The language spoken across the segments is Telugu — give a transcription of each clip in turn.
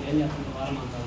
ఏం చేస్తుంది వారం అంతా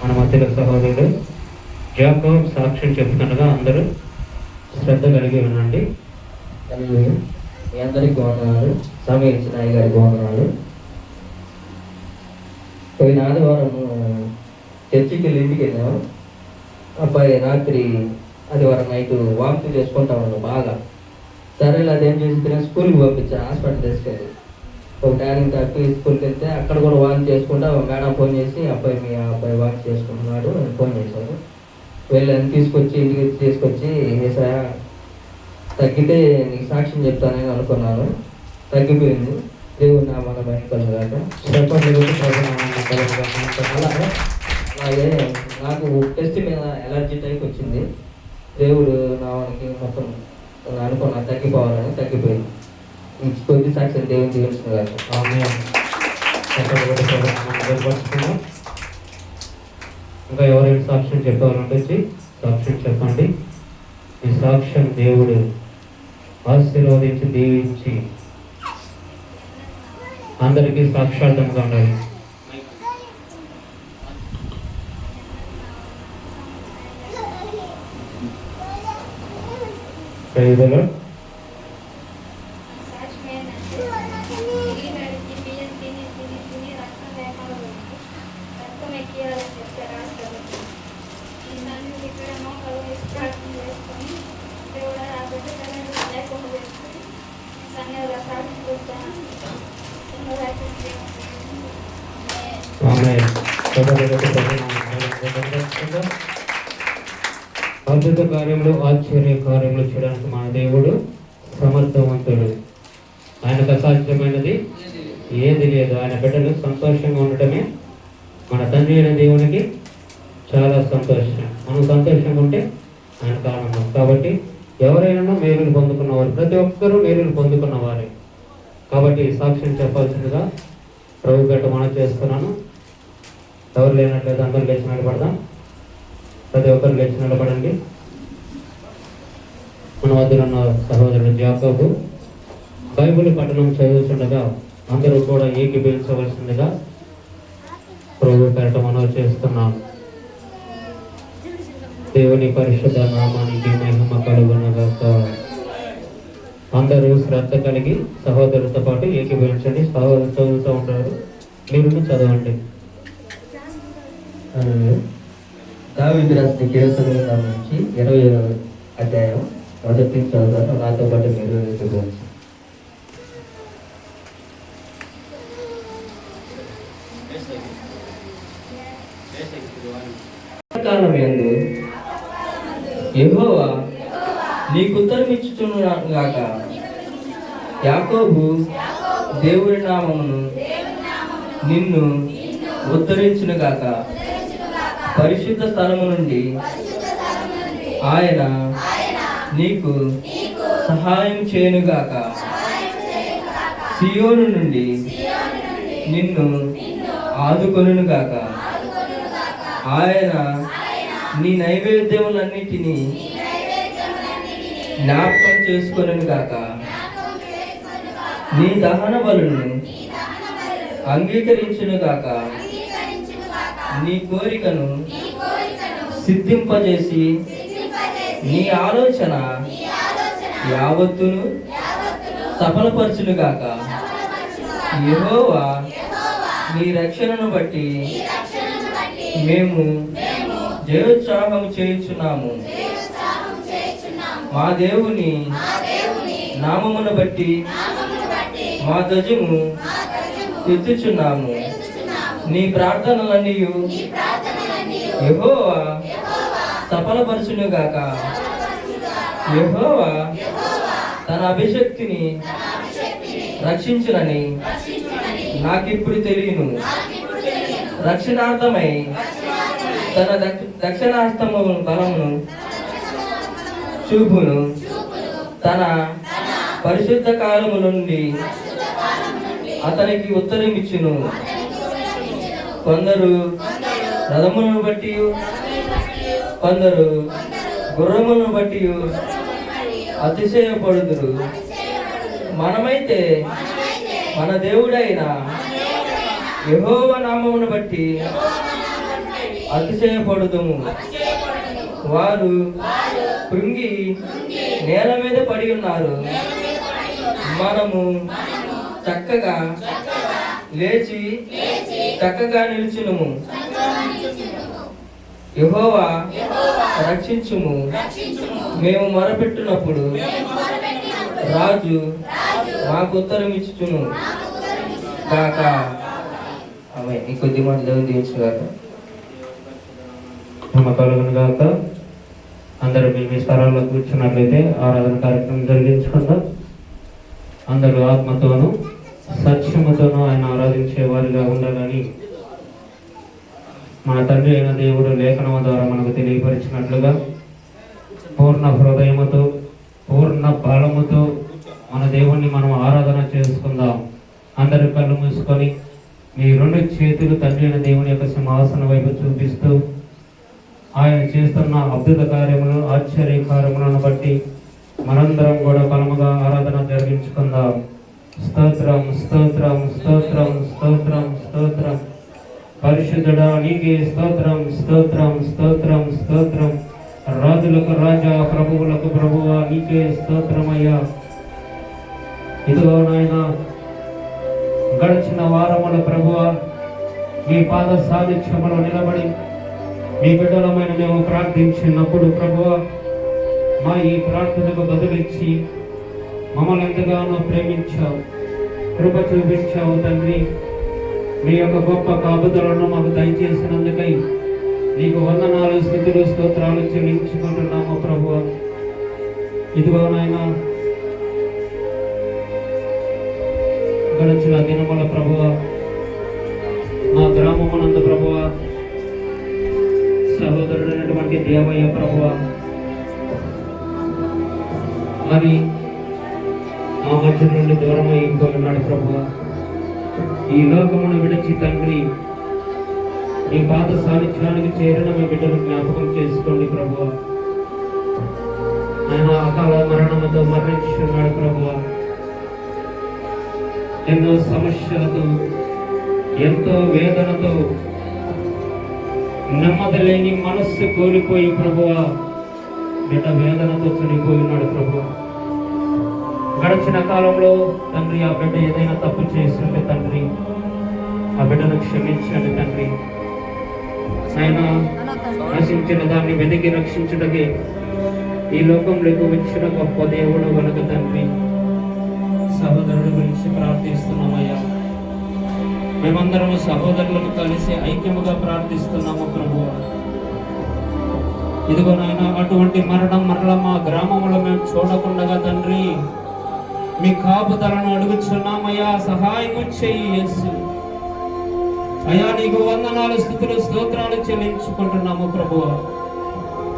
మన మధ్యలో సహోదరుడు జాకోబ్ సాక్ష్యం చెప్తుండగా అందరూ శ్రద్ధ కలిగి వినండి. మీ అందరికి వందనాలు. సమీర్ చిన్నయ్య గారికి వందనాలు. పోయిన ఆదివారం చర్చికి వెళ్ళి ఇంటికి వెళ్ళాము. అబ్బాయి రాత్రి ఆదివారం నైట్ వాంతి చేసుకుంటా ఉన్నాను బాగా. సరేలే అదేం చేసి స్కూల్కి పంపించాను, హాస్పిటల్ తీసుకెళ్ళి. ఒక డాడీని తప్పి స్కూల్కి వెళ్తే అక్కడ కూడా వాంతి చేసుకుంటా మేడం ఫోన్ చేసి మీ అబ్బాయి వాంతి చేసుకుంటున్నాడు అని ఫోన్ చేశారు. వెళ్ళని తీసుకొచ్చి ఇంటికి తీసుకొచ్చి ఏసా తగ్గితే నీకు సాక్ష్యం చెప్తానని అనుకున్నాను. తగ్గిపోయింది. దేవుడు నా మన భయంకరం కాక అలాగే నాకు టెస్ట్ మీద ఎలర్జీ టైప్ వచ్చింది. దేవుడు నా మనకి మొత్తం అనుకున్నా తగ్గిపోవాలని తగ్గిపోయింది. కొద్ది సాక్ష్యం దేవుని దీవించిన ఇంకా ఎవరైనా సాక్ష్యం చెప్పాలంటే సాక్ష్యం చెప్పండి. ఈ సాక్ష్యం దేవుడు ఆశీర్వదించి దీవించి అందరికీ సాక్షార్థంగా ఉండాలి. ప్రైజ్లో ఆమేన్. అద్భుత కార్యములు ఆశ్చర్య కార్యములు చేయడానికి మన దేవుడు సమర్థవంతుడు. ఆయనకు అసాధ్యమైనది ఏది లేదు. ఆయన బిడ్డలు సంతోషంగా ఉండటమే మన తండ్రి అయిన దేవునికి చాలా సంతోషం. మనం సంతోషంగా ఉంటే ఆయనకు ఆనందం. కాబట్టి ఎవరైనా మేలులు పొందుకున్నవారు, ప్రతి ఒక్కరూ మేలులు పొందుకున్నవారే. కాబట్టి సాక్ష్యం చెప్పాల్సిందిగా ప్రభు గట్ట మనం చేస్తున్నాను. ఎవరు లేనట్లయితే అందరూ లేచి నిలబడదాం. ప్రతి ఒక్కరు లేచి నిలబడండి. మన వద్ద ఉన్న సహోదరుడు జాకోబు బైబిల్ పఠనం చదువుతుండగా అందరూ కూడా ఏకీభవించవలసిందిగా ప్రభు పేరట మనం చేస్తున్నాం. దేవుని పరిశుద్ధ నామానికి మహిమ కలుగునగాక. అందరూ శ్రద్ధ కలిగి సహోదరులతో పాటు ఏకీభవించండి. సహోదరులు చదువుతూ ఉంటారు, మీరు చదవండి. దావీదు రాసిన కీర్తనల గ్రంథం నుంచి 20వ అధ్యాయం మొదటి నుంచి చదువుతాను. నాతో పాటు మీరు ఏకీభవించండి. కాలం యందు యెహోవా నీకు ఉత్తరమిచ్చుచున్నాను గాక. యాకోబు దేవుని నామమును నిన్ను ఉద్ధరించును గాక. పరిశుద్ధ స్థలము నుండి ఆయన నీకు సహాయం చేయను గాక. సియోను నుండి నిన్ను ఆదుకొనును గాక. ఆయన నీ నైవేద్యములన్నిటినీ జ్ఞాపకం చేసుకొనును గాక. నీ దహన బలులను అంగీకరించును గాక. నీ కోరికను సిద్ధింపజేసి నీ ఆలోచన యావత్తును సఫలపరచును గాక. యెహోవా నీ రక్షణను బట్టి మేము జయోత్సాహం చేయుచున్నాము. మా దేవుని నామమును బట్టి మా ధ్వజము ఎత్తుచున్నాము. నీ ప్రార్థనలన్నీ యెహోవా సఫలపరచును గాక. యెహోవా తన అభిషక్తిని రక్షించునని నాకిప్పుడు తెలియను. రక్షణార్థమై తన దక్షిణాస్తము బలమును చూపును. తన పరిశుద్ధ కాలము నుండి అతనికి ఉత్తరమిచ్చును. కొందరు రథములను బట్టి, కొందరు గుర్రములను బట్టి అతిశయపడుదురు. మనమైతే మన దేవుడైన యెహోవా నామమును బట్టి అతిశయపడుదుము. వారు కృంగి నేల మీద పడి ఉన్నారు. మనము చక్కగా లేచి చక్కగా నిలుచునుము. యెహోవా రక్షించుము. మేము మొరపెట్టినప్పుడు రాజు మాకు ఉత్తరం ఇచ్చుచును కాక. ఆమె ఈ కొద్ది మంది దేవుని దీవించుగాక. కలుగును గాక. అందరూ మీ స్థలాల్లో కూర్చున్నట్లయితే ఆరాధన కార్యక్రమం జరిగించుకుందాం. అందరూ ఆత్మతోనూ సత్యముతోనూ ఆయన ఆరాధించే వారిగా ఉండాలని మన తండ్రి అయిన దేవుడు లేఖనము ద్వారా మనకు తెలియపరిచినట్లుగా పూర్ణ హృదయముతో పూర్ణ బలముతో మన దేవుణ్ణి మనం ఆరాధన చేసుకుందాం. అందరూ కళ్ళు మూసుకొని మీ రెండు చేతులు తండ్రి అయిన దేవుని యొక్క సింహాసనం వైపు చూపిస్తూ ఆయన చేస్తున్న అద్భుత కార్యములు ఆశ్చర్య కార్యములను బట్టి మనందరం కూడా బలముగా ఆరాధన జరిగించుకుందాం. స్తోత్రం స్తోత్రం స్తోత్రం స్తోత్రం స్తోత్రం. పరిశుద్ధుడా నీకే స్తోత్రం స్తోత్రం స్తోత్రం స్తోత్రం. రాజులకు రాజా ప్రభువులకు ప్రభువా నీకే స్తోత్రమయ్యా. ఇదిగో నాయన గడిచిన వారముల ప్రభువా మీ పాద సాధిత్యములో నిలబడి మీ బిడ్డలమైన మేము ప్రార్థించినప్పుడు ప్రభువా మా ఈ ప్రార్థనకు బదులిచ్చి మమ్మల్ని ఎంతగానో ప్రేమించావు, కృప చూపించావు తండ్రి. మీ యొక్క గొప్ప కాపుదలను మాకు దయచేసినందుకై నీకు వందనాలు, స్థుతులు, స్తోత్రాలు చెల్లించుకుంటున్నాము ప్రభువా. ఇదిగో నాయనా, గడిచిన దినముల ప్రభువా, మా గ్రామమునందు ప్రభువా, సహోదరుడైనటువంటి దేవయ్య ప్రభువా మరి మా మధ్య నుండి దూరం అయిపోతున్నాడు ప్రభువా. ఈ లోకమును విడిచి తండ్రి మీ పాద సాన్నిధ్యానికి చేరిన మీ బిడ్డను జ్ఞాపకం చేసుకోండి ప్రభువా. ఆయన అకాల మరణముతో మరణించున్నాడు ప్రభువా. ఎన్నో సమస్యలతో, ఎంతో వేదనతో, నెమ్మది లేని మనస్సు కోల్పోయి ప్రభువా బిడ్డ వేదనతో చనిపోయి ఉన్నాడు ప్రభువా. గడిచిన కాలంలో తండ్రి ఆ బిడ్డ ఏదైనా తప్పు చేస్తుంటే తండ్రి ఆ బిడ్డను క్షమించండి తండ్రి. ఆయన నశించిన దాన్ని వెతికి రక్షించుటకే ఈ లోకంలోకి వచ్చిన గొప్ప దేవుడు కనుక తండ్రి సహోదరుడి గురించి ప్రార్థిస్తున్నామయ్యా. మేమందరము సహోదరులను కలిసి ఐక్యముగా ప్రార్థిస్తున్నాము ప్రభువా. ఇదిగో నాయన, అటువంటి మరణం మరల మా గ్రామంలో మేము చూడకుండా తండ్రి మీ కాపుదలను అడుగుచున్నామయ్యా. సహాయం చెయ్యి యేసు. అయ్యా నీకు వందనాలు, స్థుతులు, స్తోత్రాలు చెల్లించుకుంటున్నాము ప్రభువా.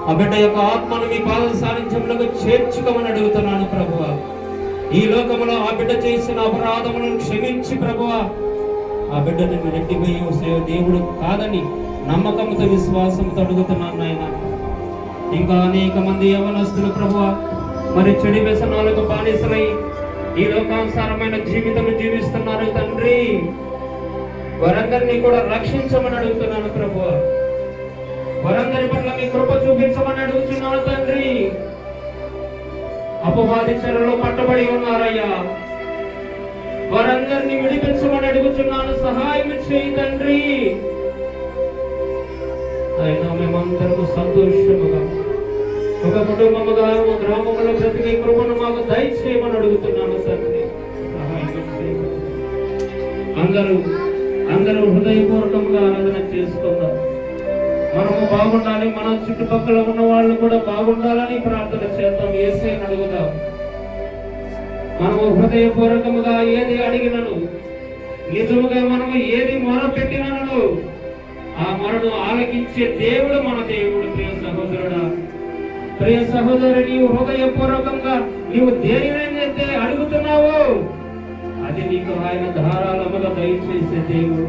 ఆ బిడ్డ యొక్క ఆత్మను మీ పాద సాన్నిధ్యంలోకి చేర్చుకోమని అడుగుతున్నాను ప్రభువా. ఈ లోకములో ఆ బిడ్డ చేసిన అపరాధములను క్షమించి ప్రభువా ఆ బిడ్డని నెట్టిపోయి దేవుడు కాదని నమ్మకంతో, విశ్వాసంతో అడుగుతున్నాను నాయన. ఇంకా అనేక మంది యవనస్తులు ప్రభువా మరి చెడు వ్యసనాలకు బానిసలై ఈ లోకానుసారమైన జీవితం జీవిస్తున్నారు తండ్రి. వారందరినీ కూడా రక్షించమని అడుగుతున్నాను ప్రభువా. వారందరి పట్ల మీ కృప చూపించమని అడుగుతున్నాను తండ్రి. అపవాది చెరలో పట్టబడి ఉన్నారయ్యా, వారందరినీ విడిపించమని అడుగుతున్నాను. సహాయం చేయి తండ్రి. అయినా మేమందరము సంతోషముగా ఒక కుటుంబముగా గ్రామంలో బ్రతికే కృపను మాకు దయచేయమని అడుగుతున్నాను తండ్రి. అందరూ హృదయపూర్వకంగా ఆరాధన చేసుకుందాం. మనము బాగుండాలి, మన చుట్టుపక్కల ఉన్న వాళ్ళు కూడా బాగుండాలని ప్రార్థన చేద్దాం. యేసయ్యను అడుగుదాం. మనము హృదయపూర్వకముగా ఏది అడిగినను, నిజముగా మనము ఏది మొరపెట్టినను ఆ మొరను ఆలకించే దేవుడు మన దేవుడు. ప్రియ సహోదరుడా, ప్రియ సహోదరు, నీవు హృదయపూర్వకంగా నీవు దేనినైతే అడుగుతున్నావో అది నీకు ఆయన ధారాళముగా దయచేసే దేవుడు.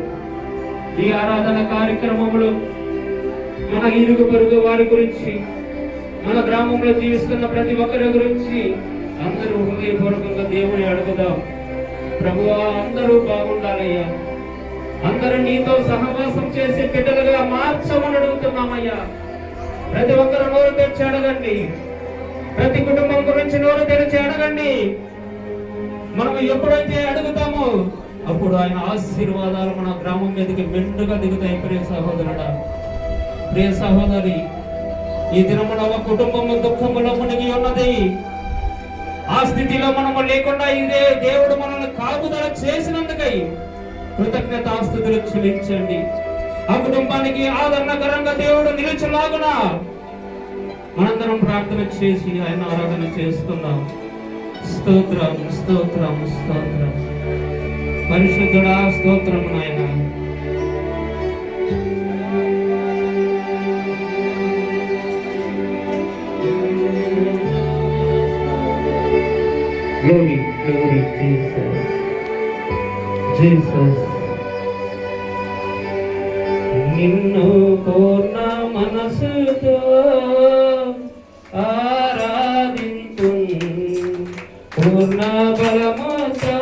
ఈ ఆరాధన కార్యక్రమములు మన ఇరుగు పొరుగు వారి గురించి, మన గ్రామంలో జీవిస్తున్న ప్రతి ఒక్కరి గురించి అందరూ హృదయపూర్వకంగా దేవుని అడుగుదాం. ప్రభువా, అందరూ బాగుండాలయ్యా, అందరూ నీతో సహవాసం చేసే బిడ్డలుగా మార్చమని అడుగుతున్నామయ్యా. ప్రతి ఒక్కరు నోరు తెరిచి అడగండి. ప్రతి కుటుంబం గురించి నోరు తెరిచి అడగండి. మనం ఎప్పుడైతే అడుగుతామో అప్పుడు ఆయన ఆశీర్వాదాలు మన గ్రామం మీదకి మెండుగా దిగుతాయి. ప్రియ సహోదరుడా, ప్రియ సహోదరి, ఈ దినమున ఒక కుటుంబము దుఃఖములో మునిగి ఉన్నది. ఆ స్థితిలో మనము లేకుండా ఇదే దేవుడు మనల్ని కాపుదల చేసినందుకై కృతజ్ఞతాస్తుతులు చెల్లించండి. ఆ కుటుంబానికి ఆదరణకరంగా దేవుడు నిలిచేలాగున మనందరం ప్రార్థన చేసి ఆయన ఆరాధన చేసుకుందాం. స్తోత్రం, స్తోత్రం, స్తోత్రం. పరిశుద్ధుడా, స్తోత్రం నాయన. Glory, glory, Jesus. Jesus. నిన్ను పూర్ణ మనసుతో ఆరాధింతు, పూర్ణ బలముతో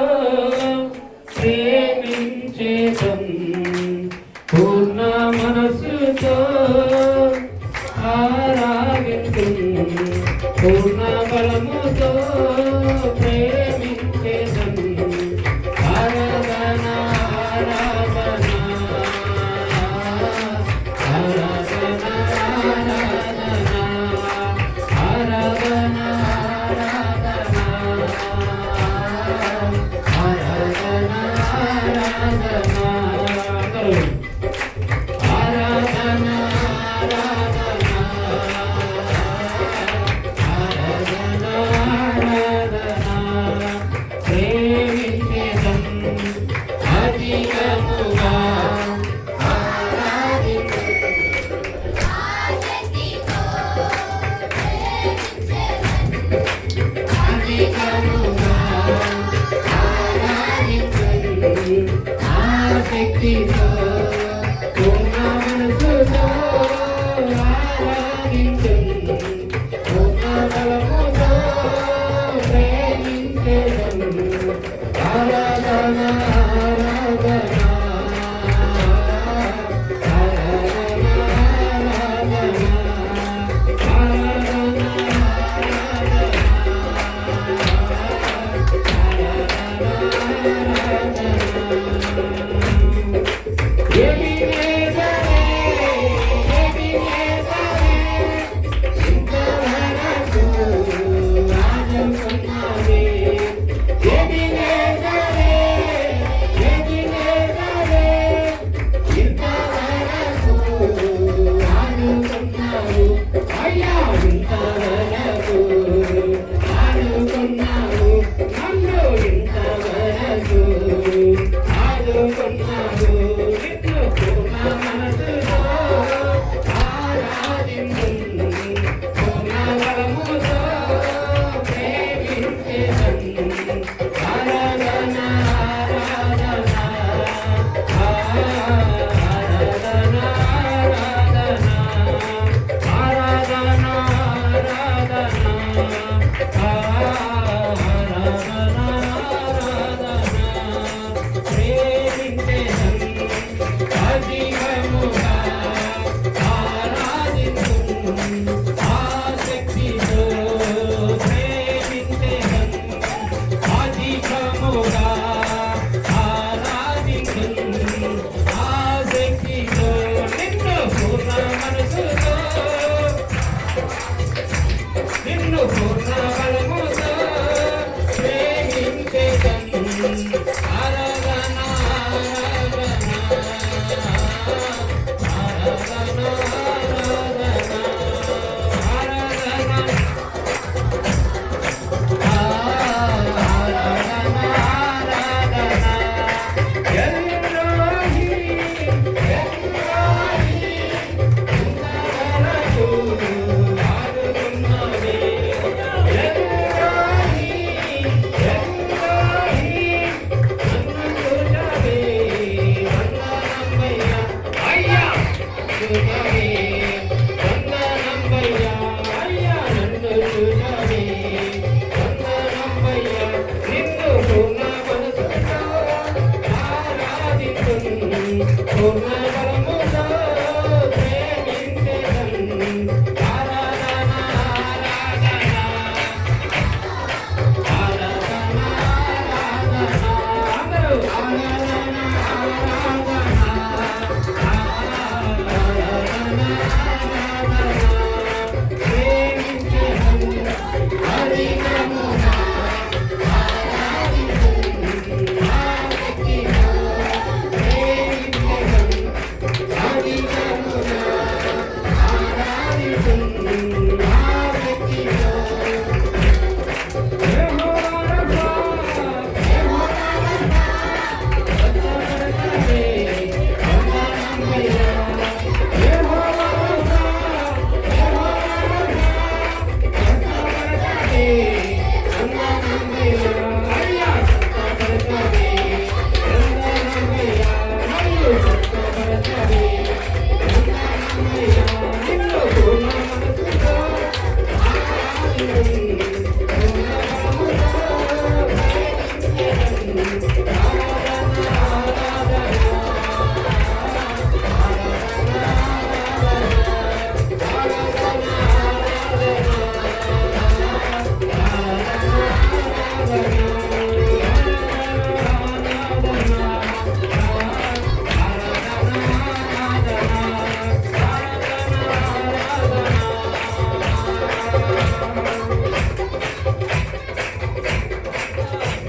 ప్రేమించేదం, పూర్ణ మనసుతో ఆరాధింతు, పూర్ణ బలముతో ప్రేమించేదం. ఆరాధన, ఆరాధన, ఆరాధన, ఆరాధన, ఆరాధన, ఆరాధన, ఆరాధన. శక్తితో పూర్ణ మనసుతో ఆరాధించును, పూర్ణ బలముతో ప్రేమించెదను. ఆరాధన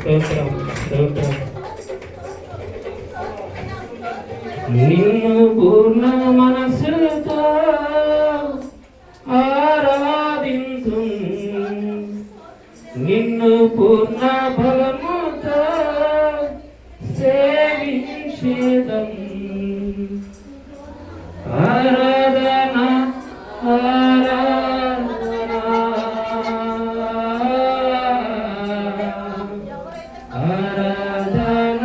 స్తోత్రం స్తోత్రం. నిన్ను పూర్ణ మనసుతో ఆరాధించు, నిన్ను పూర్ణ బలముతో సేవించు. చేదం ఆరాధన ఆరాధన ఆరాధన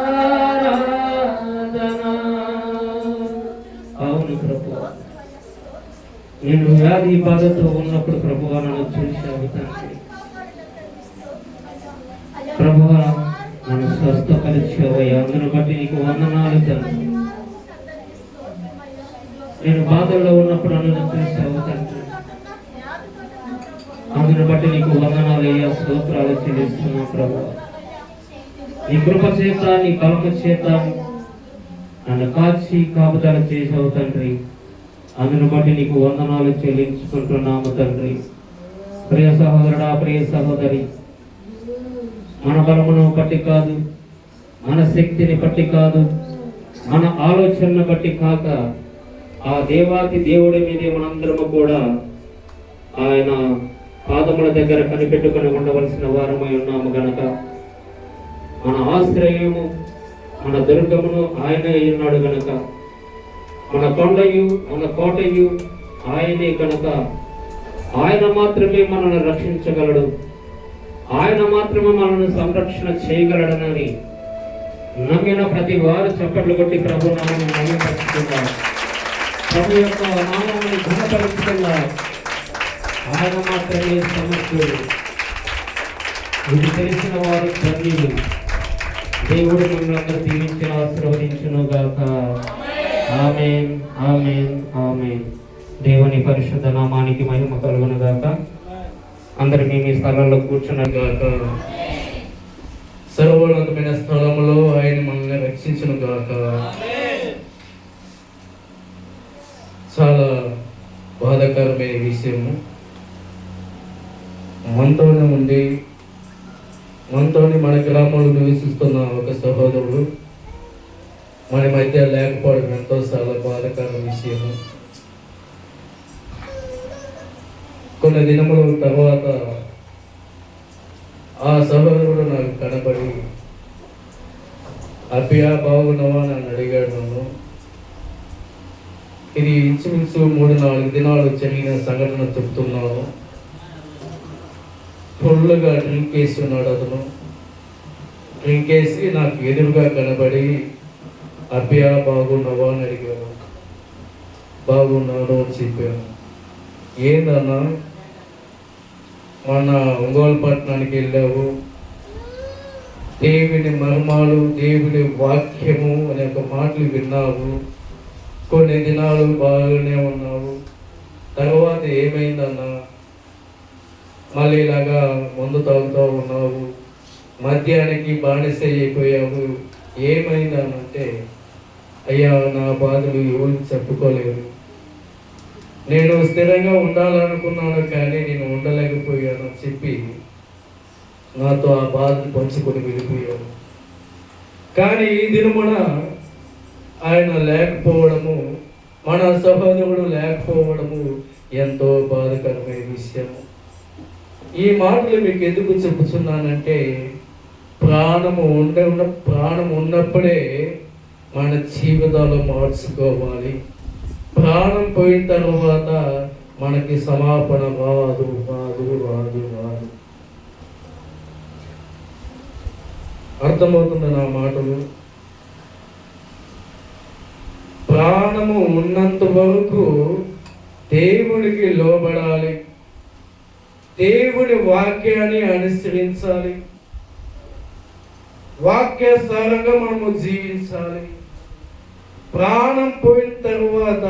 ఆరాధన. అవును ప్రభు, నేను వ్యాధి బాధతో ఉన్నప్పుడు ప్రభువా నన్ను చూశావు తండ్రి. ప్రభువా నన్ను స్వస్థపరిచావయ్యా, అందును బట్టి నీకు వందనాలు తండ్రి. నేను బాధల్లో ఉన్నప్పుడు నన్ను చూశావు తండ్రి, అందును బట్టి నీకు వందనాలు అయ్యా, స్తోత్రాలు చెల్లిస్తున్నా ప్రభువా. నీ కృప చేత నీ కల్ప చేత నన్ను కాచి కాపుదల చేసావు తండ్రి, అందును బట్టి నీకు వందనాలు చెల్లించుకుంటున్నాము తండ్రి. ప్రియ సహోదరుడా, ప్రియ సహోదరి, మన బలమును బట్టి కాదు, మన శక్తిని బట్టి కాదు, మన ఆలోచనను బట్టి కాక ఆ దేవాతి దేవుడి మీదే మనందరము కూడా ఆయన పాదముల దగ్గర కనిపెట్టుకుని ఉండవలసిన వారమై ఉన్నాము గనక మన ఆశ్రయము మన దుర్గమును ఆయన ఉన్నాడు గనక, మన కొండయు మన కోటయు ఆయనే కనుక ఆయన మాత్రమే మనల్ని రక్షించగలడు, ఆయన మాత్రమే మనల్ని సంరక్షణ చేయగలడనని నమ్మిన ప్రతి వారు చప్పట్లు కొట్టి ప్రభు నామమును మహిమపరుచుతున్నారు. ప్రభు యొక్క నామముని ఘనపరుచుతున్నారు. ఆయన మాత్రమే సమర్థుడు. ఇది తెలిసిన వారు ధన్యులు. దేవుడు మిమ్మల్ని దీవించిన ఆశీర్వదించును గాక. ఆమేన్, ఆమేన్, ఆమేన్. దేవుని పరిశుద్ధ నామానికి మహిమ కలుగును గాక. అందరూ మీ స్థలంలో కూర్చున్నారు గాక. సర్వోన్నతమైన స్థలములో ఆయన మనల్ని రక్షించును గాక. చాలా బాధాకరమైన విషయము. మనతోనే ఉండి మనతోని మన గ్రామంలో నివసిస్తున్న ఒక సహోదరుడు మన మధ్య లేకపోవడం ఎంతో చాలా బాధాకర విషయము. కొన్ని దినముల తర్వాత ఆ సహోదరుడు నాకు కనబడి, అబ్బియా బాగున్నావా నన్ను అడిగాడు. నన్ను ఇది ఇంచుమించు 3-4 దినాలు జరిగిన సంఘటన చెప్తున్నాను. ఫుల్గా డ్రింక్ వేసి ఉన్నాడు అతను. డ్రింక్ వేసి నాకు ఎదురుగా కనబడి, అబ్బియా బాగున్నావా అని అడిగాడు. బాగున్నాను అని చెప్పాను. ఏందన్నా, మొన్న ఒంగోలు పట్టణానికి వెళ్ళావు, దేవుని మర్మాలు దేవుని వాక్యము అనే ఒక మాటలు విన్నావు, కొన్ని దినాలు బాగానే ఉన్నావు, తర్వాత ఏమైందన్నా, మళ్ళీ ఇలాగా మందు తాగుతూ ఉన్నావు, మద్యానికి బానిస అయిపోయావు, ఏమైందనంటే, అయ్యా నా బాధలు ఎవరికి చెప్పుకోలేరు, నేను స్థిరంగా ఉండాలనుకున్నాను కానీ నేను ఉండలేకపోయాను అని చెప్పి నాతో ఆ బాధను పంచుకొని వెళ్ళిపోయాడు. కానీ ఈ దినమున ఆయన లేకపోవడము, మన సహోదరుడు లేకపోవడము ఎంతో బాధకరమైన విషయము. ఈ మాటలు మీకు ఎందుకు చెప్పుతున్నానంటే, ప్రాణం ఉన్నప్పుడే మన జీవితాలు మార్చుకోవాలి. ప్రాణం పోయిన తర్వాత మనకి సమాపణ రాదు రాదు రాదు రాదు. అర్థమవుతుంది నా మాటలు? ప్రాణము ఉన్నంత వరకు దేవుడికి లోబడాలి, దేవుడి వాక్యాన్ని అనుసరించాలి, వాక్యానుసారంగా మనము జీవించాలి. ప్రాణం పోయిన తరువాత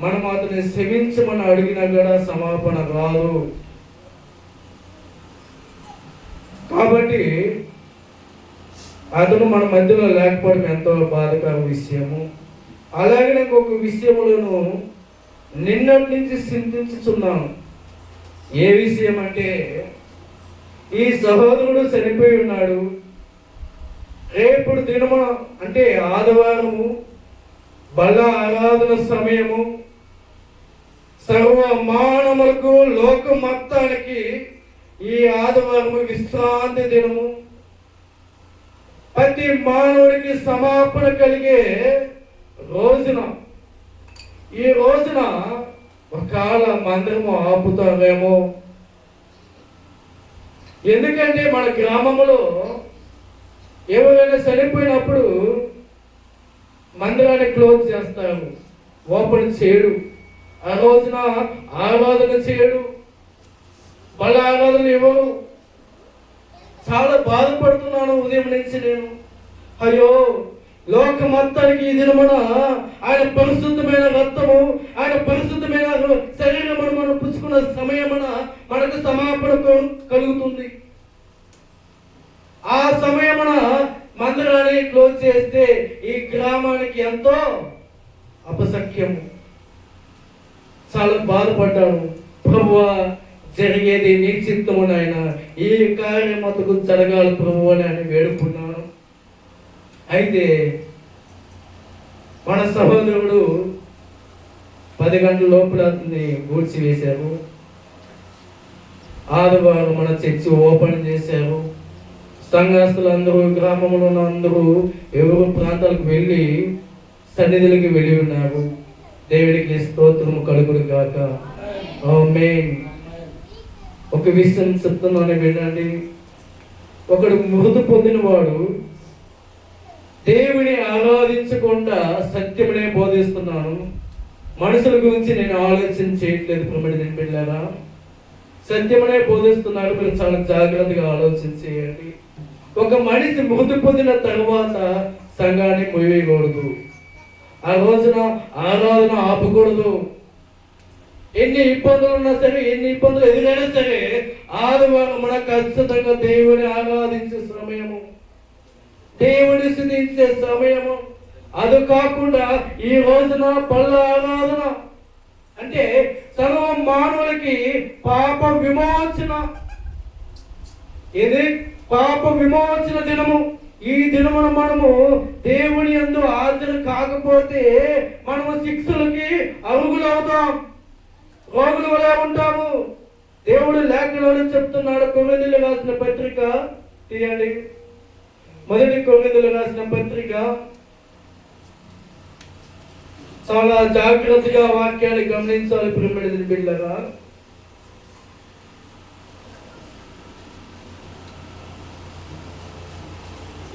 మనం అతన్ని క్షమించమని అడిగినా కూడా సమాపణ రాదు. కాబట్టి అతను మన మధ్యలో లేకపోవడం ఎంతో బాధకర విషయము. అలాగే ఇంకొక విషయములను నిన్నటి నుంచి చింతించుచున్నాను. ఏ విషయం అంటే, ఈ సహోదరుడు చనిపోయి ఉన్నాడు. రేపుడు దినము అంటే ఆదివారము, బల ఆరాధన సమయము, సర్వ మానవులకు లోకం మొత్తానికి ఈ ఆదివారము విశ్రాంతి దినము. ప్రతి మానవుడికి సమాపణ కలిగే రోజున, ఈ రోజున ఒకవేళ మందిరము ఆపుతారేమో. ఎందుకంటే మన గ్రామంలో ఎవరైనా చనిపోయినప్పుడు మందిరాన్ని క్లోజ్ చేస్తారు, ఓపెన్ చేయడు. ఆ రోజున ఆరాధన చేయడు, వాళ్ళ ఆరాధన ఇవ్వరు. చాలా బాధపడుతున్నాను ఉదయం నుంచి నేను. అయ్యో, లోక మొత్తానికి ఈ దినమున ఆయన పరిశుద్ధమైన రక్తము, ఆయన పరిశుద్ధమైన శరీరమును మనం పుచ్చుకున్న సమయమున మనకు సమాపణ కలుగుతుంది. ఆ సమయమున మందిరాన్ని క్లోజ్ చేస్తే ఈ గ్రామానికి ఎంతో అపసఖ్యము. చాలా బాధపడ్డాను. ప్రభువా, జరిగేది నీ చిత్తము నాయన, ఈ కార్యం అతకు జరగాలి ప్రభువా అని వేడుకున్నాను. అయితే మన సహోదరుడు 10 గంటల లోపల అతన్ని గూడ్చివేశారు. ఆదివారం మన చర్చి ఓపెన్ చేశారు. సంఘస్థులందరూ, గ్రామంలో ఉన్న అందరూ ఎవరు ప్రాంతాలకు వెళ్ళి సన్నిధులకి వెళ్ళి ఉన్నారు. దేవుడికి స్తోత్రము కలుగును గాక. ఆమేన్. ఒక విషయం చెప్తున్నాను, వినండి. ఒకడు మృతి పొందినవాడు దేవుని ఆరాధించకుండా సత్యమునే బోధిస్తున్నాను. మనుషుల గురించి నేను ఆలోచన చేయట్లేదు. ప్రమేడి పిల్లరా, సత్యమునే బోధిస్తున్నారు. మీరు చాలా జాగ్రత్తగా ఆలోచన చేయండి. ఒక మనిషి మృతి పొందిన తరువాత సంఘాన్ని మొయ్యకూడదు. ఆ రోజున ఆరాధన ఆపకూడదు. ఎన్ని ఇబ్బందులు ఉన్నా సరే, ఎన్ని ఇబ్బందులు ఎదురైనా సరే, ఆదివారం మన ఖచ్చితంగా దేవుని ఆరాధించే సమయము, దేవుని స్తుతించే సమయము. అది కాకుండా ఈ రోజున పళ్ళ ఆరాధన అంటే సర్వ మానవులకి పాప విమోచన. ఇది పాప విమోచన దినము. ఈ దినమున మనము దేవుని యందు హాజరు కాకపోతే మనము శిక్షలకి అరుగులవుతాం, రోగులు వలె ఉంటాము. దేవుడు లేఖనాలు చెప్తున్నాడు. కొరింథీయులకు రాసిన పత్రిక తీయండి. 1 కొరింథీయులకు రాసిన పత్రిక. చాలా జాగ్రత్తగా వాక్యాన్ని గమనించాలి ప్రియమైన బిడ్డలారా.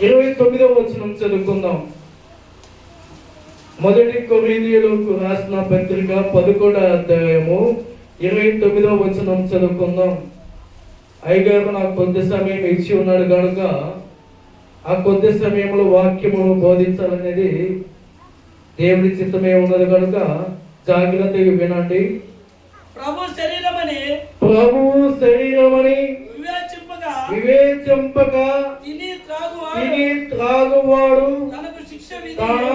29వ వచనం చదువుకుందాం. 1 కొరింథీయులకు రాసిన పత్రిక 11వ అధ్యాయము 29వ వచనం చదువుకుందాం. అయ్యగారు నాకు కొద్ది సమయం ఇచ్చి ఉన్నాడు కనుక ఆ కొద్ది సమయంలో వాక్యమును బోధించాలనేది దేవుడి చిత్తమే ఉన్నది కనుక జాగ్రత్తగా వినండి. ప్రభు శరీరమని వివేచింపక తిని త్రాగువాడు తన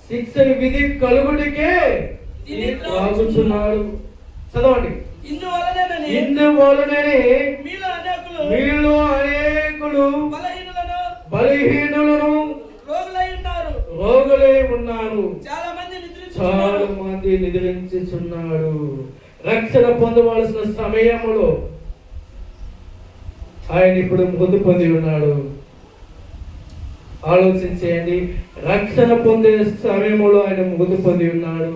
శిక్ష విధి కలుగుడికే త్రాగుచున్నాడు. చదవండి. ఇందువలననే మీలో అనేకులు బలహీనులను రోగులై ఉన్నారు. చాలా మంది నిద్రించుచున్నాడు. రక్షణ పొందవలసిన సమయంలో ఆయన ఇప్పుడు మృతి పొంది ఉన్నాడు. ఆలోచించేయండి. రక్షణ పొందే సమయంలో ఆయన మృతి పొంది ఉన్నాడు.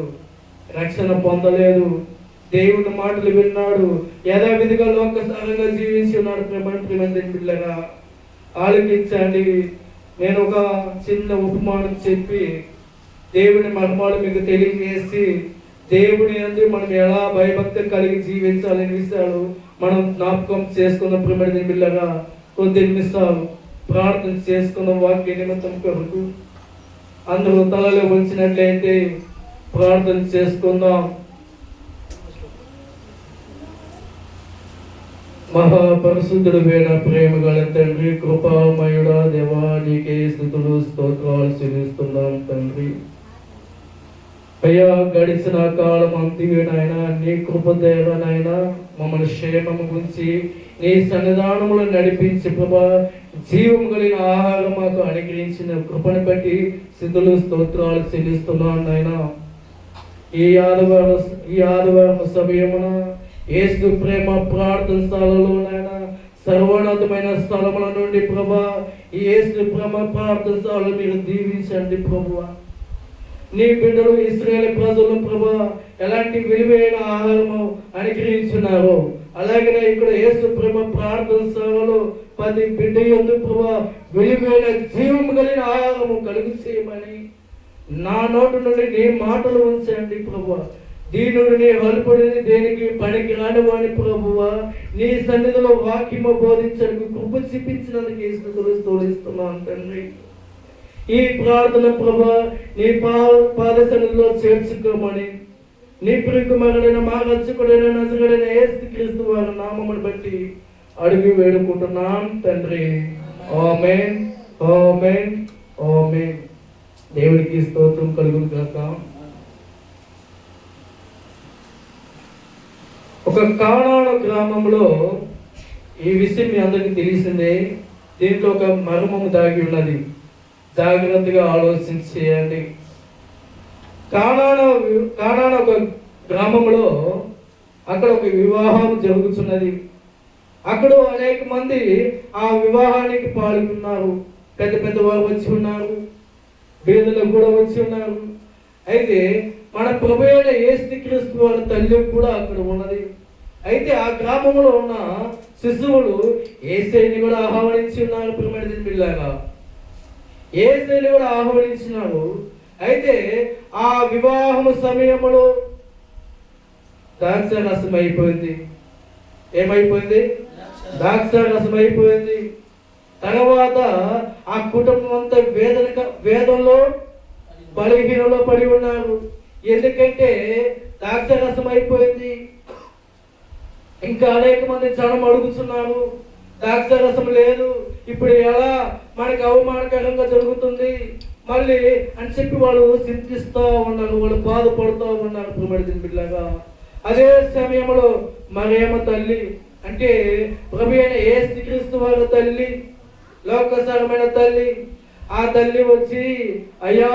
రక్షణ పొందలేదు. దేవుని మాటలు విన్నాడు. యథావిధిగా లోకసారంగా జీవించి ఉన్నాడు. ప్రేమంత్రి పిల్లగా ఆలోచించండి. నేను ఒక చిన్న ఉపమానం చెప్పి దేవుని మర్మాలు మీకు తెలియజేసి దేవుని యందు మనం ఎలా భయభక్తి కలిగి జీవించాలని విషయాలు మనం జ్ఞాపకం చేసుకున్న ప్రియమైన పిల్లగా కొద్ది నిమిషాలు ప్రార్థన చేసుకున్న వాక్య నిమిత్తం కొరకు అందరూ తలలో ఉంచినట్లయితే ప్రార్థన చేసుకుందాం. మహాపరిశుద్ధుడు వేణ ప్రేమ గల తండ్రి, కృపామయుడా దేవా, నీకే స్తుతులు స్తోత్రాలు చెల్లిస్తున్నాం తండ్రి. అయ్యా, గడిచిన కాలం అంతేనాయన నీ కృపదేవనైనా మమ్మల్ని క్షేమము గురించి నీ సన్నిధానములు నడిపించి ప్రభా జీవం కలిగిన ఆహారం మాకు అనుగ్రహించిన కృపను బట్టి స్తుతులు స్తోత్రాలు చెల్లిస్తున్నాను నాయన. ఈ ఆదివారం సమయమున యేసు ప్రేమ ప్రార్థన స్థలంలో నాయన సర్వోన్నతమైన స్థలముల నుండి ప్రభా ఈ యేసు ప్రార్థనలు మీరు దీవించండి ప్రభువా. నీ బిడ్డలు ఇశ్రాయేలు ప్రజలు ప్రభా ఎలాంటి విలువైన ఆహారము అనుగ్రహించున్నారు, అలాగే ఇక్కడ యేసు ప్రార్థన సభలో ప్రతి బిడ్డ యందు ప్రభా విలువైన జీవము కలిగిన ఆహారము కలుగు చేయమని నా నోటి నుండి నీ మాటలు ఉంచండి ప్రభా. దీనుడు నీ హలుపుడిని దేనికి పనికి రానివాని ప్రభువా, నీ సన్నిధిలో వాక్యము బోధించడానికి కృప చూపించినందుకు స్తోత్రిస్తున్నాను తండ్రి. ఈ ప్రార్థన ప్రభా నీ పాద సన్నిధిలో చేర్చుకోమని నీ ప్రియకుమారుడైన మా రక్షకుడైన నజరుడైన యేసుక్రీస్తు వారి నామమును బట్టి అడిగి వేడుకుంటున్నాం తండ్రి. ఆమేన్, ఆమేన్, ఆమేన్. దేవునికి స్తోత్రం కలుగును గాక. ఒక కానాను గ్రామంలో ఈ విషయం మీ అందరికీ తెలిసిందే. దీంట్లో ఒక మర్మము దాగి ఉన్నది, జాగ్రత్తగా ఆలోచించేయండి. కానాను ఒక గ్రామంలో అక్కడ ఒక వివాహం జరుగుతున్నది. అక్కడ అనేక మంది ఆ వివాహానికి పాల్గొన్నారు. పెద్ద పెద్ద వారు వచ్చి ఉన్నారు, పేదలు కూడా వచ్చి ఉన్నారు. అయితే మన ప్రభు అయిన యేసుక్రీస్తు వారి తల్లి కూడా అక్కడ ఉన్నది. అయితే ఆ గ్రామంలో ఉన్న శిశువులు యేసుని కూడా ఆహ్వానించి ఉన్నారు. ప్రియమైన బిడ్డలారా, యేసుని కూడా ఆహ్వానించినారు. అయితే ఆ వివాహం సమయంలో ద్రాక్ష రసం అయిపోయింది. ఏమైపోయింది? ద్రాక్ష రసం అయిపోయింది. తర్వాత ఆ కుటుంబం అంతా వేదంలో బలహీనలో పడి ఉన్నారు. ఎందుకంటే ద్రాక్ష రసం అయిపోయింది. ఇంకా అనేక మంది జనం అడుగుతున్నారు, ద్రాక్ష రసం లేదు, ఇప్పుడు ఎలా మనకు అవమానకరంగా జరుగుతుంది మళ్ళీ అని చెప్పి వాళ్ళు చింతిస్తూ ఉన్నారు, వాళ్ళు బాధపడుతూ ఉన్నారు. ప్రియమైన బిడ్డలారా, అదే సమయంలో మరియమ్మ తల్లి అంటే ప్రభు అయిన యేసుక్రీస్తు వారి తల్లి, లోకసారమైన తల్లి, ఆ తల్లి వచ్చి అయ్యా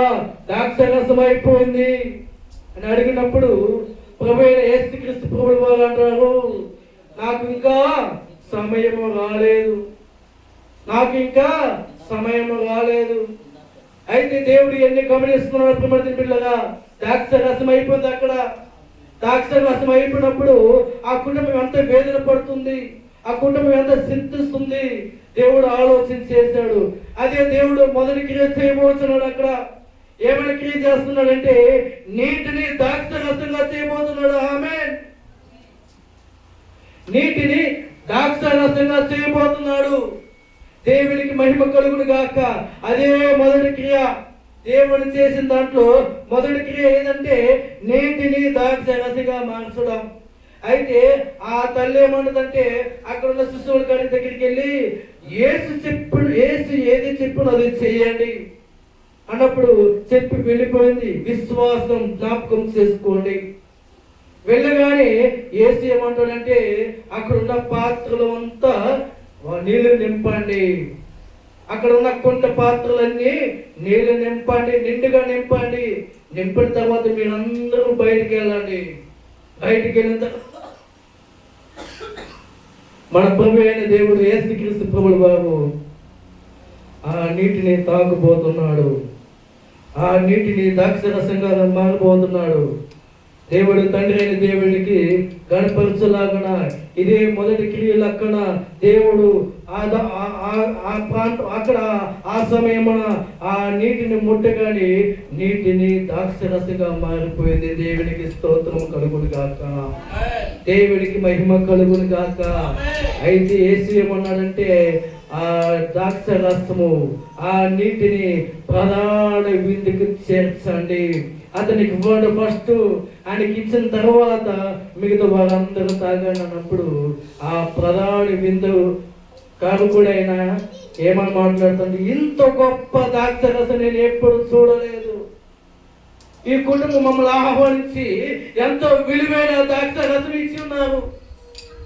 ద్రాక్ష రసం అయిపోయింది అని అడిగినప్పుడు ప్రభు అయిన యేసుక్రీస్తు ప్రభువు వారు అంటారు, నాకు ఇంకా సమయము రాలేదు, నాకు ఇంకా సమయము రాలేదు. అయితే దేవుడు ఎన్ని గమనిస్తున్నాడు ప్రియమైన బిడ్డలారా, ద్రాక్ష రసం అయిపోయింది. అక్కడ ద్రాక్ష రసం అయిపోయినప్పుడు ఆ కుటుంబం ఎంత వేదన పడుతుంది, ఆ కుటుంబం ఎంత చింతిస్తుంది. దేవుడు ఆలోచన చేశాడు. అదే దేవుడు మొదటి క్రియ చేయబోతున్నాడు. అక్కడ ఏమైనా క్రియ చేస్తున్నాడంటే నీటిని ద్రాక్ష రసంగా చేయబోతున్నాడు. ఆమేన్. నీటిని ద్రాక్ష రసంగా చేయబోతున్నాడు. దేవునికి మహిమ కలుగును గాక. అదే మొదటి క్రియ. దేవుడు చేసిన దాంట్లో మొదటి క్రియ ఏదంటే నీటిని ద్రాక్ష రసంగా మార్చడం. అయితే ఆ తల్లి ఏమంటుందంటే అక్కడ ఉన్న శిశువుల గారి దగ్గరికి వెళ్ళి యేసు ఏది చెప్పును అది చెయ్యండి అన్నప్పుడు చెప్పి వెళ్ళిపోయింది. విశ్వాసం జ్ఞాపకం చేసుకోండి. వెళ్ళగానే యేసు ఏమంటాడంటే అక్కడ ఉన్న పాత్రలు అంతా నీళ్లు నింపండి, అక్కడ ఉన్న కొంత పాత్రలన్నీ నీళ్లు నింపండి, నిండుగా నింపండి. నింపిన తర్వాత మీరందరూ బయటికి వెళ్ళండి. బయటికి వెళ్ళిన తర్వాత మన ప్రభు అయిన దేవుడు యేసుక్రీస్తు ప్రభువు వారు ఆ నీటిని తాగబోతున్నాడు. ఆ నీటిని ద్రాక్షరసంగా మారబోతున్నాడు. దేవుడు తండ్రి అయిన దేవుడికి గణపరచలాగన ఇదే మొదటి క్రియ లక్కన దేవుడు అక్కడ ఆ సమయమున ఆ నీటిని ముట్టగానే నీటిని ద్రాక్షరసంగా మారిపోయింది. దేవునికి స్తోత్రం కలుగును గాక. దేవుడికి మహిమ కలుగును గాక. అయితే యేసు ఏమన్నాడంటే ఆ ద్రాక్ష రసము ఆ నీటిని ప్రధాన విందుకు చేర్చండి. అతనికి ఇవ్వడు ఫస్ట్, ఆయనకి ఇచ్చిన తర్వాత మిగతా వాళ్ళందరూ తాగండి అన్నప్పుడు ఆ ప్రధాన విందు కారుకుడైన ఏమని మాట్లాడుతుంది, ఇంత గొప్ప ద్రాక్ష రసం నేను ఎప్పుడు చూడలేదు. ఈ కుటుంబం మమ్మల్ని ఆహ్వానించి ఎంతో విలువైన ద్రాక్ష రసం ఇచ్చి ఉన్నారు.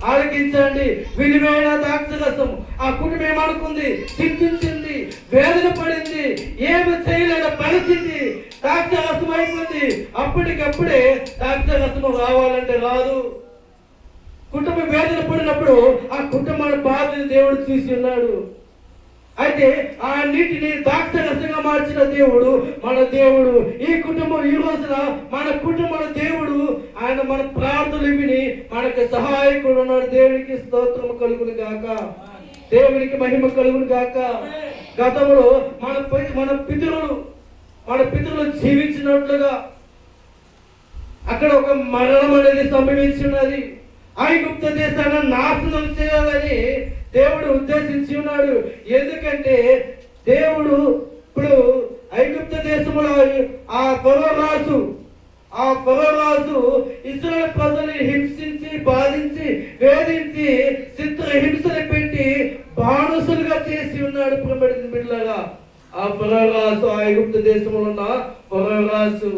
ఆలకించండి, విలువైన ద్రాక్ష రసం. ఆ కుటుంబం ఏమనుకుంది? చింతించింది, వేదన పడింది, ఏమి చేయలేని పరిస్థితి. ద్రాక్ష రసం అయిపోయింది. అప్పటికప్పుడే ద్రాక్ష రసము రావాలంటే రాదు. కుటుంబ వేదన పడినప్పుడు ఆ కుటుంబాన్ని బాధని దేవుడు చూసి ఉన్నాడు. అయితే ఆ నీటిని ద్రాక్షరసంగా మార్చిన దేవుడు మన దేవుడు. ఈ కుటుంబం ఈ రోజున మన కుటుంబం దేవుడు ఆయన మన ప్రార్థనలు విని మనకు సహాయకుడు ఉన్నాడు. దేవునికి స్తోత్రం కలుగును గాక, దేవునికి మహిమ కలుగును గాక. గతంలో మన పితరులు జీవించినట్లుగా అక్కడ ఒక మరణం అనేది సంభవించున్నది. ఐగుప్తు దేశాన్ని నాశనం చేయాలని దేవుడు ఉద్దేశించి ఉన్నాడు. ఎందుకంటే దేవుడు ఇప్పుడు ఐగుప్తు దేశంలో ఆ ఫరో రాజు ఇశ్రాయేలు ప్రజల్ని హింసించి, బాధించి, వేధించి, చిత్ర హింసలు పెట్టి బానిసలుగా చేసి ఉన్నాడు. ప్రియమైన బిడ్డలారా, ఆ ఫరో రాజు, ఆ ఐగుప్తు దేశంలో ఉన్న ఫరో రాజు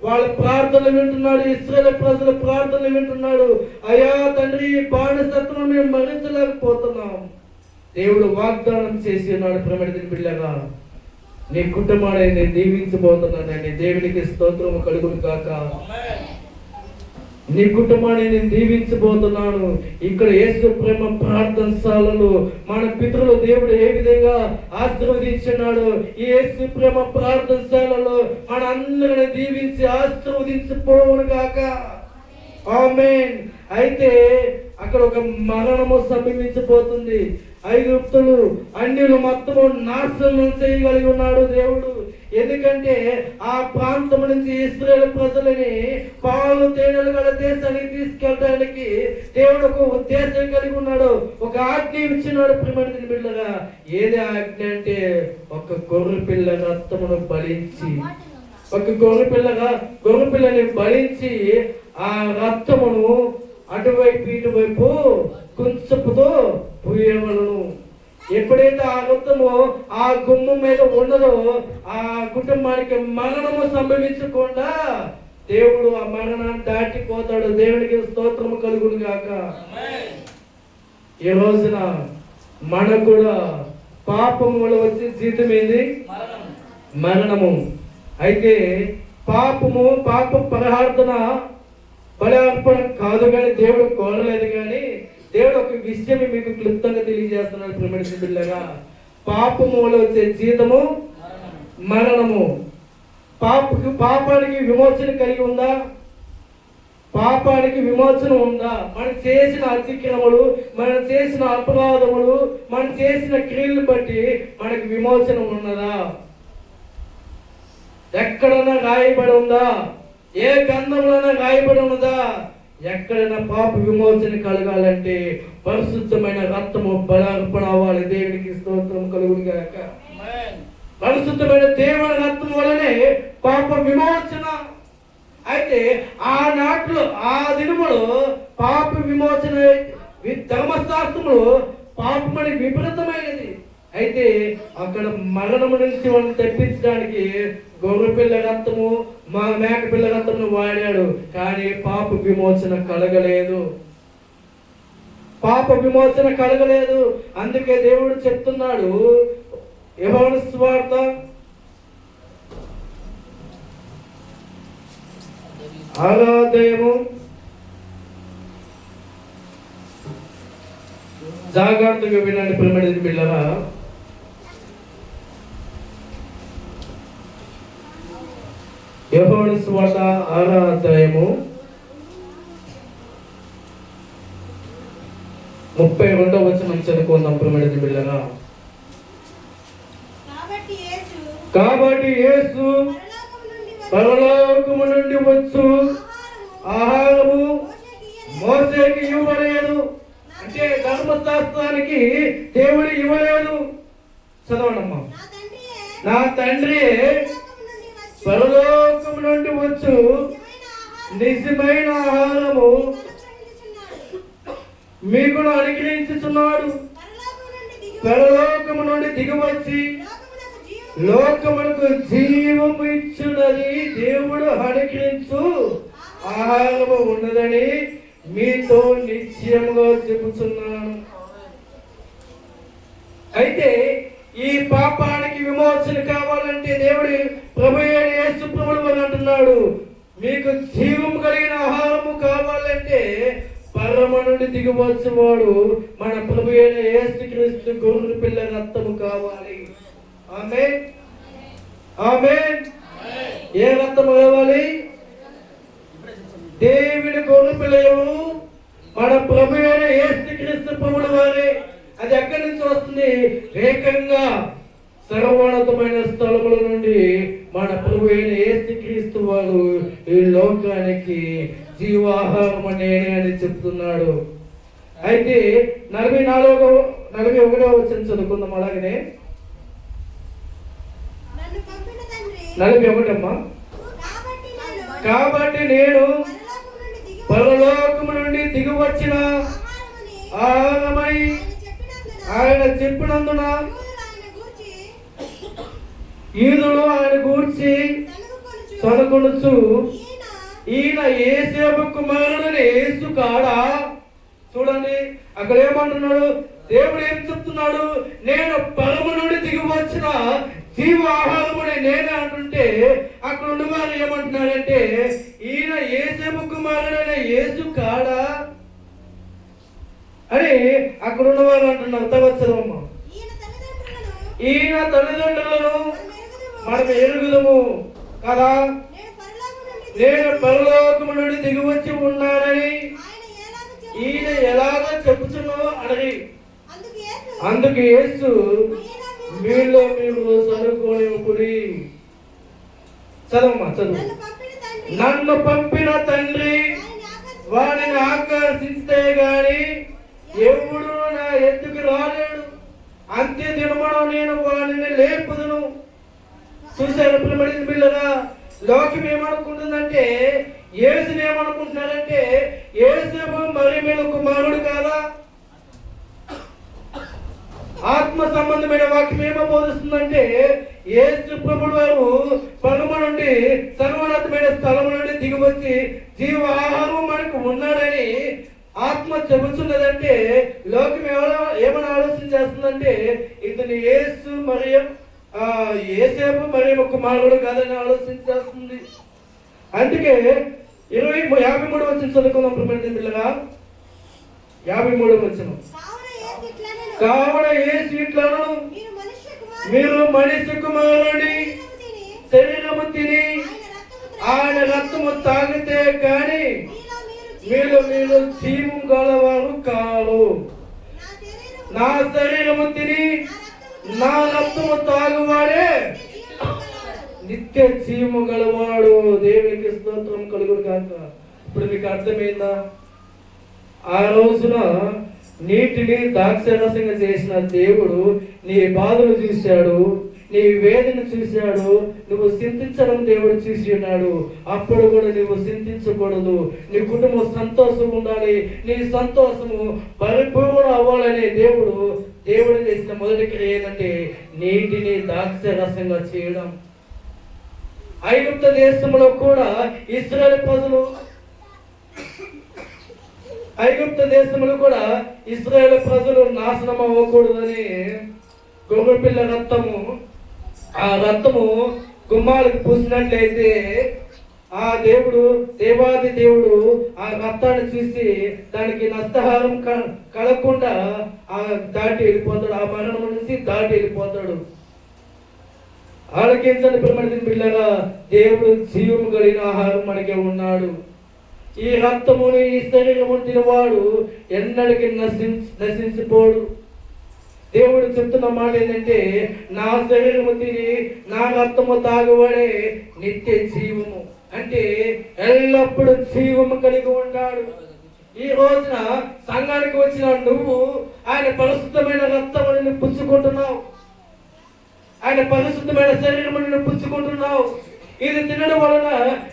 వాళ్ళ ప్రార్థనలు వింటున్నాడు. ఇశ్రాయేలు ప్రజల ప్రార్థనలు వింటున్నాడు. అయ్యా తండ్రి, బానిసత్వం మేము మరించలేకపోతున్నాం. దేవుడు వాగ్దానం చేసి ఉన్నాడు. ప్రియమైన బిడ్డలారా, నీ కుటుంబాన్ని నేను దీవించబోతున్నానండి. దేవునికి స్తోత్రము కలుగును కాక. నీ కుటుంబాన్ని నేను దీవించబోతున్నాను. ఇక్కడ యేసు ప్రేమ ప్రార్థనశాలలో మన పితరులు దేవుడు ఏ విధంగా ఆశీర్వదించున్నాడు. ఈ యేసు ప్రేమ ప్రార్థనశాలలో మన అందరిని దీవించి ఆశీర్వదించిపోవును గాక. ఆమేన్. అయితే అక్కడ ఒక మరణము సంభవించబోతుంది. ఐగుప్తులు అన్యులు మొత్తము నాశనం చేయగలిగి ఉన్నాడు దేవుడు. ఎందుకంటే ఆ ప్రాంతం నుంచి ఇశ్రాయేలు ప్రజలని పాలు తేనెలు గల దేశానికి తీసుకెళ్ళడానికి దేవుడు ఒక ఉద్దేశం కలిగి ఉన్నాడు. ఒక ఆజ్ఞ ఇచ్చినాడు. ప్రియమైన బిడ్డలారా, ఏది ఆజ్ఞ అంటే ఒక గొర్రె పిల్ల రక్తమును బలించి, ఒక గొర్రె పిల్లని బలించి ఆ రక్తమును అటువైపు ఇటువైపు కుంచపుతో పూయవలను. ఎప్పుడైతే ఆ రక్తము ఆ గుమ్మం మీద ఉండదో ఆ కుటుంబానికి మరణము సంభవించకుండా దేవుడు ఆ మరణాన్ని దాటిపోతాడు. దేవునికి స్తోత్రము కలుగును గాక. ఈ రోజున మనకు కూడా పాపము వల్ల వచ్చే జీతం ఏంది? మరణము. అయితే పాప పరిహార్థన బలి అర్పణ కాదు కానీ దేవుడు కోరలేదు. కానీ దేవుడు ఒక విషయం మీకు క్లుప్తంగా తెలియజేస్తున్నాడు. ప్రియమైన బిడ్డలారా, పాపము వల్ల వచ్చే జీతము మరణము. పాపానికి విమోచన కలిగి ఉందా? పాపానికి విమోచన ఉందా? మనం చేసిన అతిక్రమములు, మనం చేసిన అపరాధములు, మనం చేసిన క్రియలను బట్టి మనకి విమోచన ఉన్నదా? ఎక్కడన్నా రాయబడి ఉందా? ఏ గ్రంథంలోనే రాయబడి ఉన్నదా? ఎక్కడైనా పాప విమోచన కలగాలంటే పరిశుద్ధమైన రక్తము బలార్పణ అవ్వాలి. దేవునికి స్తోత్రం కలుగును గాక. పరిశుద్ధమైన దేవుని రక్తం వల్లనే పాప విమోచన. అయితే ఆనాట్లో ఆ దినములో పాప విమోచన ధర్మశాస్త్రములు పాపమని విపరీతమైనది. అయితే అక్కడ మరణము నుంచి వాళ్ళని తప్పించడానికి గొర్రె పిల్ల రక్తము, మేక పిల్ల రక్తమును వాడాడు. కానీ పాప విమోచన కలగలేదు. అందుకే దేవుడు చెప్తున్నాడు, యోహాను సువార్త 6వ అధ్యాయము, జాగ్రత్తగా వినండి ప్రియమైన బిడ్డలారా. యోహాను సువార్త 6వ అధ్యాయము 32వ వచనం చదువుకుందాం ప్రియమైన బిడ్డలారా. కాబట్టి యేసు పరలోకము నుండి వచ్చు ఆహారము మోసేకి ఇవ్వలేదు. అంటే ధర్మశాస్త్రానికి దేవుడు ఇవ్వలేదు. చదవనమ్మా. నా తండ్రి పరలోకము నుండి వచ్చు నిజమైన ఆహారము మీకు అనుగ్రహించుచున్నాడు. పరలోకము నుండి దిగివచ్చి లోకమునకు జీవము ఇచ్చున్నది దేవుడు అనుగ్రహించు ఆహారము ఉన్నదని మీతో నిశ్చయముగా చెబుతున్నాను. అయితే ఈ పాపానికి విమోచన కావాలంటే దేవుడు ప్రభు యేసు ప్రభువు అంటున్నాడు, మీకు జీవము కలిగిన ఆహారము కావాలంటే పరమ నుండి దిగివచ్చువాడు మన ప్రభు అయిన యేసుక్రీస్తు గొర్రె పిల్ల రక్తము కావాలి. ఆమేన్, ఆమేన్. ఏ రక్తము కావాలి? దేవుని గొర్రె పిల్లయు మన ప్రభు అయిన యేసుక్రీస్తు ప్రభువు వారే. అది ఎక్కడి నుంచి వస్తుంది? ఏకంగా సర్వోన్నతమైన స్థలముల నుండి మన ప్రభు అయిన యేసుక్రీస్తు వారు ఈ లోకానికి జీవాహారం నేనే అని చెప్తున్నాడు. అయితే 41వ వచనం చదువుకుందాం. అలాగనే 41 అమ్మా. కాబట్టి నేను పరలోకము నుండి దిగి వచ్చిన ఆహారమై ఆయన చెప్పినందున యూదులు ఆయన గూర్చి సనుకొనుచు, ఈయన యేసేపు కుమారుడని యేసు కాడా? చూడండి, అక్కడ ఏమంటున్నాడు? దేవుడు ఏం చెప్తున్నాడు? నేను పరమ నుండి దిగి వచ్చిన జీవాహారముని నేనే అంటుంటే, అక్కడ ఉన్న వారు ఏమంటున్నారంటే ఈయన యేసేపు కుమారుడైన యేసు కాడా అని అక్కడ ఉన్నవారు అంటున్నారు. తవచ్చదమ్మ. ఈయన తల్లిదండ్రులను మనం ఎరుగుదము కదా, నేను పరలోకము నుండి దిగి వచ్చి ఉన్నానని ఈయన ఎలాగో చెప్పుచున్నావు అడగి. అందుకు యేసు, మీలో మీరు చదువుకోనివ్వకుడి. చదవమ్మా, చదువు. నన్ను పంపిన తండ్రి వాడిని ఆకర్షిస్తే గాని ఎవడు నా ఎద్దుకు రాలేడు. అంత్య దినమున నేను వాడిని లేపుదును. చూసారు పిల్లబడిన పిల్లరా? లోకం ఏమనుకుంటుందంటే, యేసుని ఏమనుకుంటున్నారంటే యేసేపు మరియమ్మ కుమారుడు కాదా? ఆత్మ సంబంధమైన వాక్యం ఏమో బోధిస్తుందంటే యేసు ప్రభువు వారు పరమ నుండి సర్వోన్నతమైన స్థలం నుండి దిగివచ్చి జీవాహారం మనకు ఉన్నాడని ఆత్మ చెబుతున్నదంటే లోకం ఏమని ఆలోచన చేస్తుందంటే ఇతని యేసు యేసేపు మరియమ్మ కుమారుడు కాదని ఆలోచన చేస్తుంది. అందుకే 53 వచనం చదువుకుందాం పిల్లగా. 53 వచనం. కావున యేసు ఇట్లను, మీరు మనిషి కుమారుడి శరీరము తిని ఆయన రక్తము తాగితే కానీ మీరు జీవం గలవారు కారు. నా శరీరము తిని నా రక్తము తాగువాడే నిత్య జీవము గలవాడు. దేవునికి స్తోత్రం కలుగును గాక. ఇప్పుడు మీకు అర్థమైందా? ఆ రోజున నీటిని ద్రాక్షరసంగా చేసిన దేవుడు నీ బాధలు చూశాడు, నీ వేదన చూశాడు, నువ్వు చింతించడం దేవుడు చూసి ఉన్నాడు. అప్పుడు కూడా నువ్వు చింతించకూడదు. నీ కుటుంబం సంతోషం ఉండాలి, నీ సంతోషము పరిపూర్ణ అవ్వాలని దేవుడు చేసిన మొదటి క్రియ ఏంటంటే నీటిని ద్రాక్షరసంగా చేయడం. ఐగుప్త దేశంలో కూడా ఇశ్రాయేలు ప్రజలు నాశనం అవ్వకూడదని గొర్రెపిల్ల రక్తము గుమ్మాలకు పూసినట్లయితే ఆ దేవాది దేవుడు ఆ రక్తాన్ని చూసి దానికి నష్టహారం కలగకుండా దాటి వెళ్ళిపోతాడు. ఆ మరణం నుంచి దాటి వెళ్ళిపోతాడు. ఆలకించని ప్రమాణించిన పిల్లగా దేవుడు జీవము కలిగిన ఆహారం మనకే ఉన్నాడు. ఈ రక్తముని ఈ శరీరము తినవాడు ఎన్నడికి నశించిపోడు. దేవుడు చెప్తున్న మాట ఏంటంటే నా శరీరము తిని నా రక్తము తాగువాడే నిత్య జీవము. అంటే ఎల్లప్పుడూ జీవము కలిగి ఉన్నాడు. ఈ రోజున సంఘానికి వచ్చిన నువ్వు ఆయన పరిశుద్ధమైన రక్తముని పుచ్చుకుంటున్నావు, ఆయన పరిశుద్ధమైన శరీరమును పుచ్చుకుంటున్నావు. ఇది తినడం వలన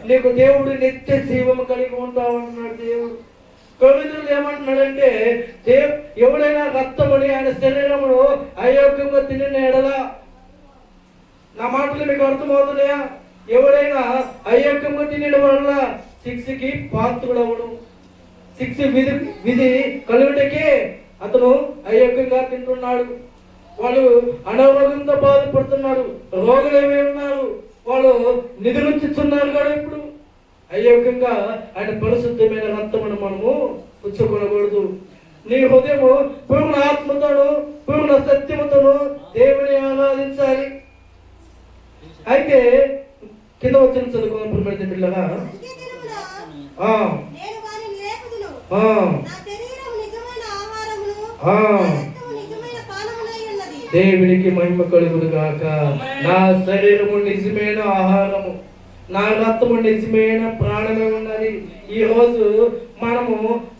నీకు దేవుడు నిత్య జీవము కలిగి ఉంటావు అంటున్నాడు దేవుడు. కొరింథీయులు ఏమంటున్నాడంటే ఎవడైనా రక్తముని ఆయన శరీరమును అయోగ్యంగా తినిన ఎడల, నా మాటలు మీకు అర్థమవుతున్నాయా? ఎవడైనా అయోగ్యంగా తినడం వల్ల శిక్షకి పాత్రుడవడు. శిక్ష విధి కలుగుటకే అతను అయోగ్యంగా తింటున్నాడు. వాళ్ళు అనారోగ్యంతో బాధపడుతున్నారు, రోగులు ఏమై ఉన్నారు, వాళ్ళు నిద్రించుతున్నారు కదా. ఇప్పుడు అయోగ్యంగా ఆయన పరిశుద్ధమైన రక్తమును మనము పుచ్చుకొనకూడదు. నీ హృదయము పూర్ణ ఆత్మతోను పూర్ణ సత్యముతోను దేవుని ఆరాధించాలి. అయితే కింద వచ్చిన చదువుకున్న పురుమతి పిల్లగా నేను వారిని లేపుదును. ఆ నా శరీరము నిజమైన ఆహారమును, ఆ నా రక్తము నిజమైన పానమునై ఉన్నది. దేవునికి మహిమ కలుగును గాక. నా శరీరము నిజమైన ఆహారము, నా రక్తము నిజమైన ప్రాణమే ఉన్నది. ఈ రోజు మనము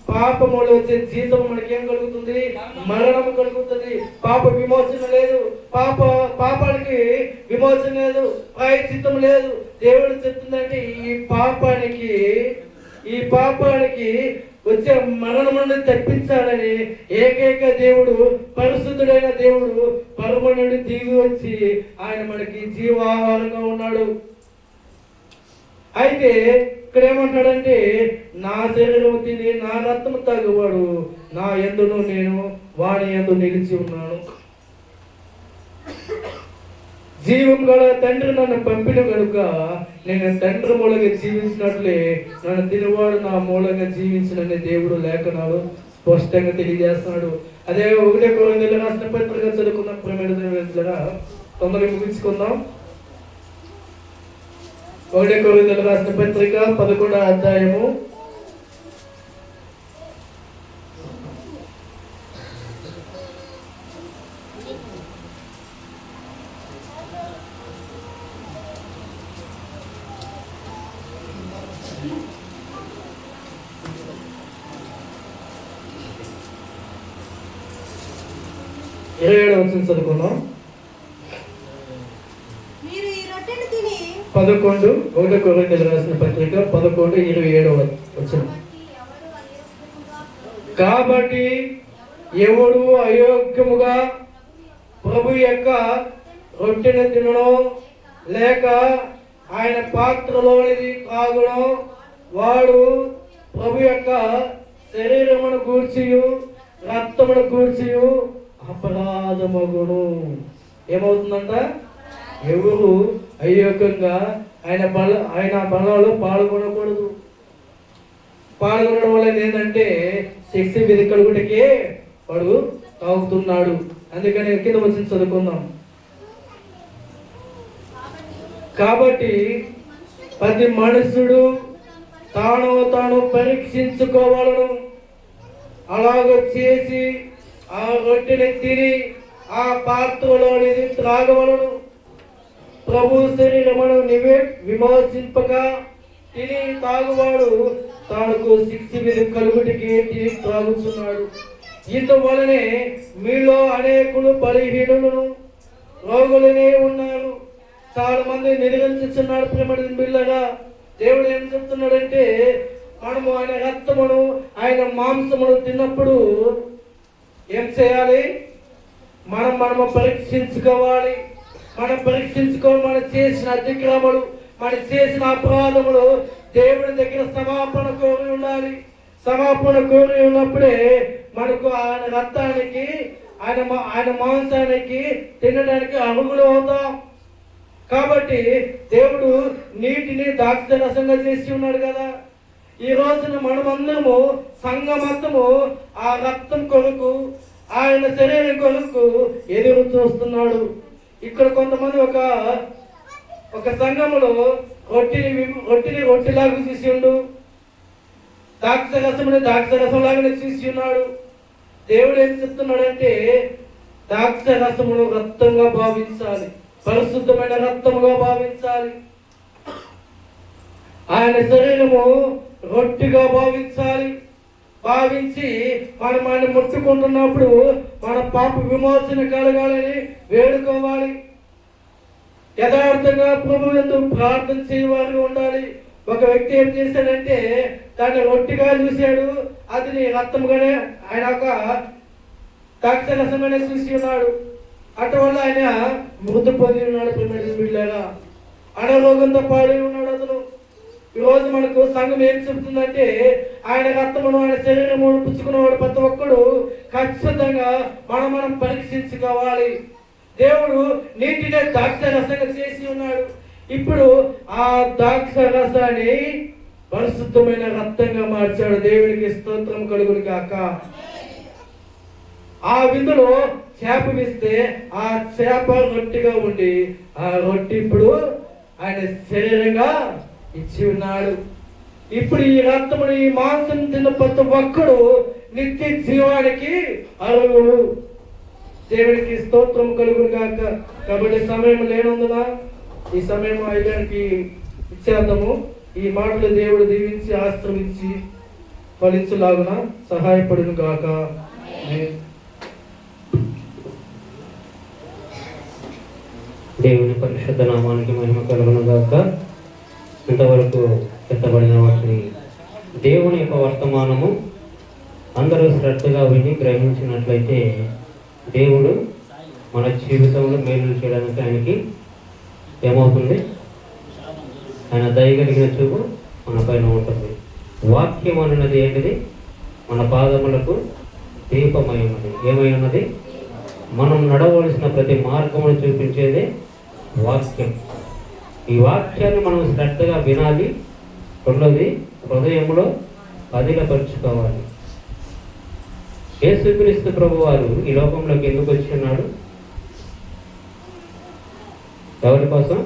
పాపములో వచ్చే జీతం మనకేం కలుగుతుంది? మరణము కలుగుతుంది. పాప విమోచన లేదు, పాపానికి విమోచన లేదు, ప్రాయశ్చిత్తం లేదు. దేవుడు చెప్తుందంటే ఈ పాపానికి వచ్చే మరణమును తప్పించాలని ఏకైక దేవుడు, పరిశుద్ధుడైన దేవుడు పరమనుడు దిగి వచ్చి ఆయన మనకి జీవాహారంగా ఉన్నాడు. అయితే ఇక్కడ ఏమంటాడంటే, నా శరీరం తిని నా రక్తము తాగువాడు నా యందును నేను వాని యందు నిలిచి ఉన్నాను. జీవం గల తండ్రి నన్ను పంపిన కనుక నేను తండ్రి మూలంగా జీవించినట్లే నన్ను తినవాడు నా మూలంగా జీవించినని దేవుడు లేఖనాలు స్పష్టంగా తెలియజేస్తున్నాడు. అదే 1 కొరింథీయులకు రాసిన పత్రిక చదువుకుందాం. ప్రేమగా తొందరగా ముగించుకుందాం. 1 కొరింథీయులకు రాసిన పత్రిక 11వ అధ్యాయము 27వ వచనం చదువుకుందాం. మీరు ఈ రొట్టెను తిని 11 1 కొరింథీయులకు రాసిన పత్రిక 11:27 వచనం. కాబట్టి ఎవడు అయోగ్యముగా ప్రభు యొక్క రొట్టెను తినడో లేక ఆయన పాత్రలోనిది తాగునో వాడు ప్రభు యొక్క శరీరమును గూర్చియు రక్తమును గూర్చియు అపరాధమగును. ఏమవుతుందంట? ఎవరు అయోగ్యంగా ఆయన బలలో పాల్గొనకూడదు. పాల్గొనడం వల్ల ఏంటంటే శక్తి వెదకలుగుటకే వాడు తాగుతున్నాడు. అందుకని కింద వచ్చి చదువుకుందాం. కాబట్టి ప్రతి మనుషుడు తాను పరీక్షించుకోవాలను. అలాగ చేసి ఆ రొట్టెని తిని ఆ పాత్రలోనిది త్రాగవలను. ప్రభు శరీరమును నీవే విమోచింపగా తిని తాగువాడు తానుకు శిక్ష మీద కలుగుటికి తిని త్రాగుతున్నాడు. ఇందువలనే మీలో అనేకులు బలహీనులను రోగులనే ఉన్నారు. చాలా మంది నిరగించుచున్నాడు. ప్రేమడి బిళ్ళగా దేవుడు ఏం చెప్తున్నాడంటే, మనము ఆయన రక్తమును ఆయన మాంసమును తిన్నప్పుడు ఏం చేయాలి? మనము పరీక్షించుకోవాలి. మనం చేసిన అతిక్రమలు, మనం చేసిన అపరాధములు దేవుడి దగ్గర సమాపణ కోరి ఉండాలి. సమాపణ కోరి ఉన్నప్పుడే మనకు ఆయన రక్తానికి ఆయన మాంసానికి తినడానికి అర్హులు అవుతాం. కాబట్టి దేవుడు నీటిని ద్రాక్ష రసంగా చేసి ఉన్నాడు కదా. ఈ రోజున మనమందరము సంఘమంతము ఆ రక్తం కొరకు, ఆయన శరీరం కొరకు ఎదురు చూస్తున్నాడు. ఇక్కడ కొంతమంది ఒక సంఘములో రొట్టిని రొట్టిలాగా చూసి ఉండు, ద్రాక్ష రసం లాగానే చూసి ఉన్నాడు. దేవుడు ఏం చెప్తున్నాడంటే, ద్రాక్ష రసమును రక్తంగా భావించాలి, పరిశుద్ధమైన రక్తముగా భావించాలి. ఆయన శరీరము రొట్టిగా భావించి మనం ఆయన ముట్టుకుంటున్నప్పుడు మన పాప విమోచన కలగాలని వేడుకోవాలి. యథార్థంగా ప్రభువు ఎందుకు ప్రార్థన చేయవారు ఉండాలి. ఒక వ్యక్తి ఏం చేశాడంటే దాన్ని రొట్టిగా చూశాడు, అది రక్తముగానే ఆయన ఒక ద్రాక్షరసంగానే చూసి ఉన్నాడు. అటువల్ల ఆయన మృతి పొంది ఉన్నాడు. బిడ్డలారా, అనారోగ్యంతో పాడి ఉన్నాడు అతను. ఈరోజు మనకు సంఘం ఏం చెప్తుందంటే, ఆయన రక్తమును ఆయన శరీరము పుచ్చుకున్నవాడు ప్రతి ఒక్కడు ఖచ్చితంగా మనం పరీక్షించుకోవాలి. దేవుడు నీటినే ద్రాక్ష రసంగా చేసి ఉన్నాడు. ఇప్పుడు ఆ ద్రాక్ష రసాన్ని పరిశుద్ధమైన రక్తంగా మార్చాడు. దేవునికి స్తోత్రం కలుగును గాక. ఆ విందులో చేప వేస్తే ఆ చేప రొట్టిగా ఉండి ఆ రొట్టి ఇప్పుడు ఆయన శరీరంగా ఇచ్చి ఉన్నాడు. ఇప్పుడు ఈ రక్తమును ఈ మాంసం తిన్న ప్రతి ఒక్కడు నిత్య జీవానికి అర్హుడు. దేవునికి స్తోత్రం కలుగును గాక. కాబట్టి సమయం లేనందున ఈ సమయం అయ్యానికి ఇచ్చేద్దాము. ఈ మాటలు దేవుడు దీవించి ఆశ్రమించి ఫలించులాగున సహాయపడును గాక. దేవుని పరిశుద్ధ నామానికి మహిమ కలుగును గాక. ఇంతవరకు ఎత్తబడిన వాటిని దేవుని యొక్క వర్తమానము అందరూ శ్రద్ధగా విని గ్రహించినట్లయితే దేవుడు మన జీవితంలో మేలు చేయడానికి ఆయనకి ఏమవుతుంది? ఆయన దయగలిగిన చూపు మన పైన ఉంటుంది. వాక్యం అన్నది ఏంటిది? మన పాదములకు దీపమై ఉన్నది. ఏమై ఉన్నది? మనం నడవలసిన ప్రతి మార్గమును చూపించేది వాక్యం. ఈ వాక్యాన్ని మనం శ్రద్ధగా వినాలి. రెండోది, హృదయంలో పదిలపరుచుకోవాలి. యేసుక్రీస్తు ప్రభువారు ఈ లోకంలోకి ఎందుకు వచ్చి ఉన్నాడు? ఎవరి కోసం?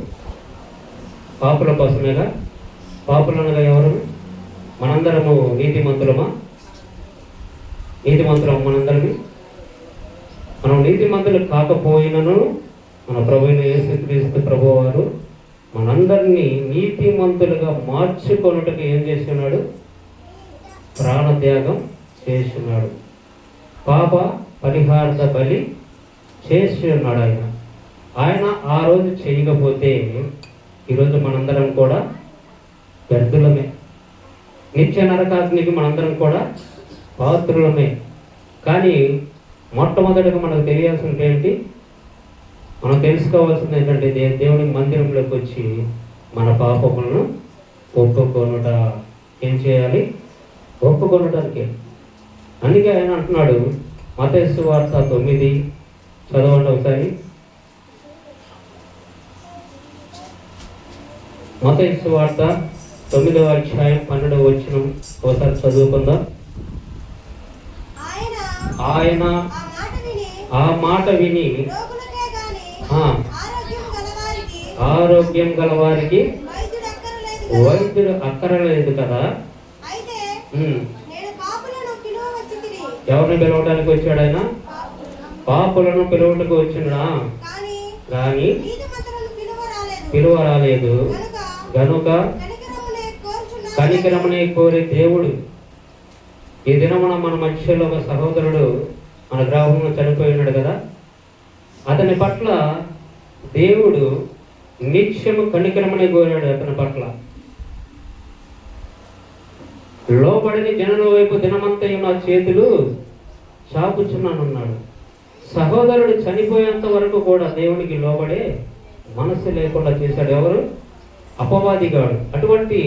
పాపుల కోసమేగా. పాపులనగా ఎవరు? మనందరము నీతిమంతులమా? నీతిమంతులమా మనందరము? మనం నీతిమంతులు కాకపోయినను మన ప్రభువైన యేసుక్రీస్తు ప్రభువారు మనందరినీ నీతిమంతులుగా మార్చుకొనుటకు ఏం చేస్తున్నాడు? ప్రాణత్యాగం చేస్తున్నాడు. పాప పరిహార్థ బలి చేసి ఉన్నాడు ఆయన. ఆయన ఆ రోజు చేయకపోతే ఈరోజు మనందరం కూడా వ్యర్థులమే. నిత్య నరకాగ్నికి మనందరం కూడా పాత్రులమే. కానీ మొట్టమొదటిగా మనకు తెలియాల్సింది ఏంటి? మనం తెలుసుకోవాల్సింది ఏంటంటే దేవుని మందిరంలోకి వచ్చి మన పాపములను ఒప్పుకొనుట. ఏం చేయాలి? ఒప్పుకొనటానికి. అందుకే ఆయన అంటున్నాడు, మత్తయి సువార్త 9 చదవండి ఒకసారి. మత్తయి సువార్త 9వ అధ్యాయం 12వ వచనం ఒకసారి చదువుకుందాం. ఆయన ఆ మాట విని ఆరోగ్యం గలవారికి వైద్యుడు అక్కరలేదు కదా. ఎవరిని పిలవడానికి వచ్చాడు ఆయన? పాపులను పిలవడానికి వచ్చినా కానీ పిలువ రాలేదు. గనుక కనికరమునే కోరే దేవుడు. ఈ దినమున మన మధ్యలో ఒక సహోదరుడు మన గ్రామంలో చనిపోయినాడు కదా. అతని పట్ల దేవుడు నిత్యము కనికరమని కోరాడు. అతని పట్ల లోబడిని జనుల వైపు దినమంతా నా చేతులు చాపుచున్నానన్నాడు. సహోదరుడు చనిపోయేంత వరకు కూడా దేవునికి లోబడే మనసు లేకుండా చేశాడు. ఎవరు? అపవాదిగాడు. అటువంటి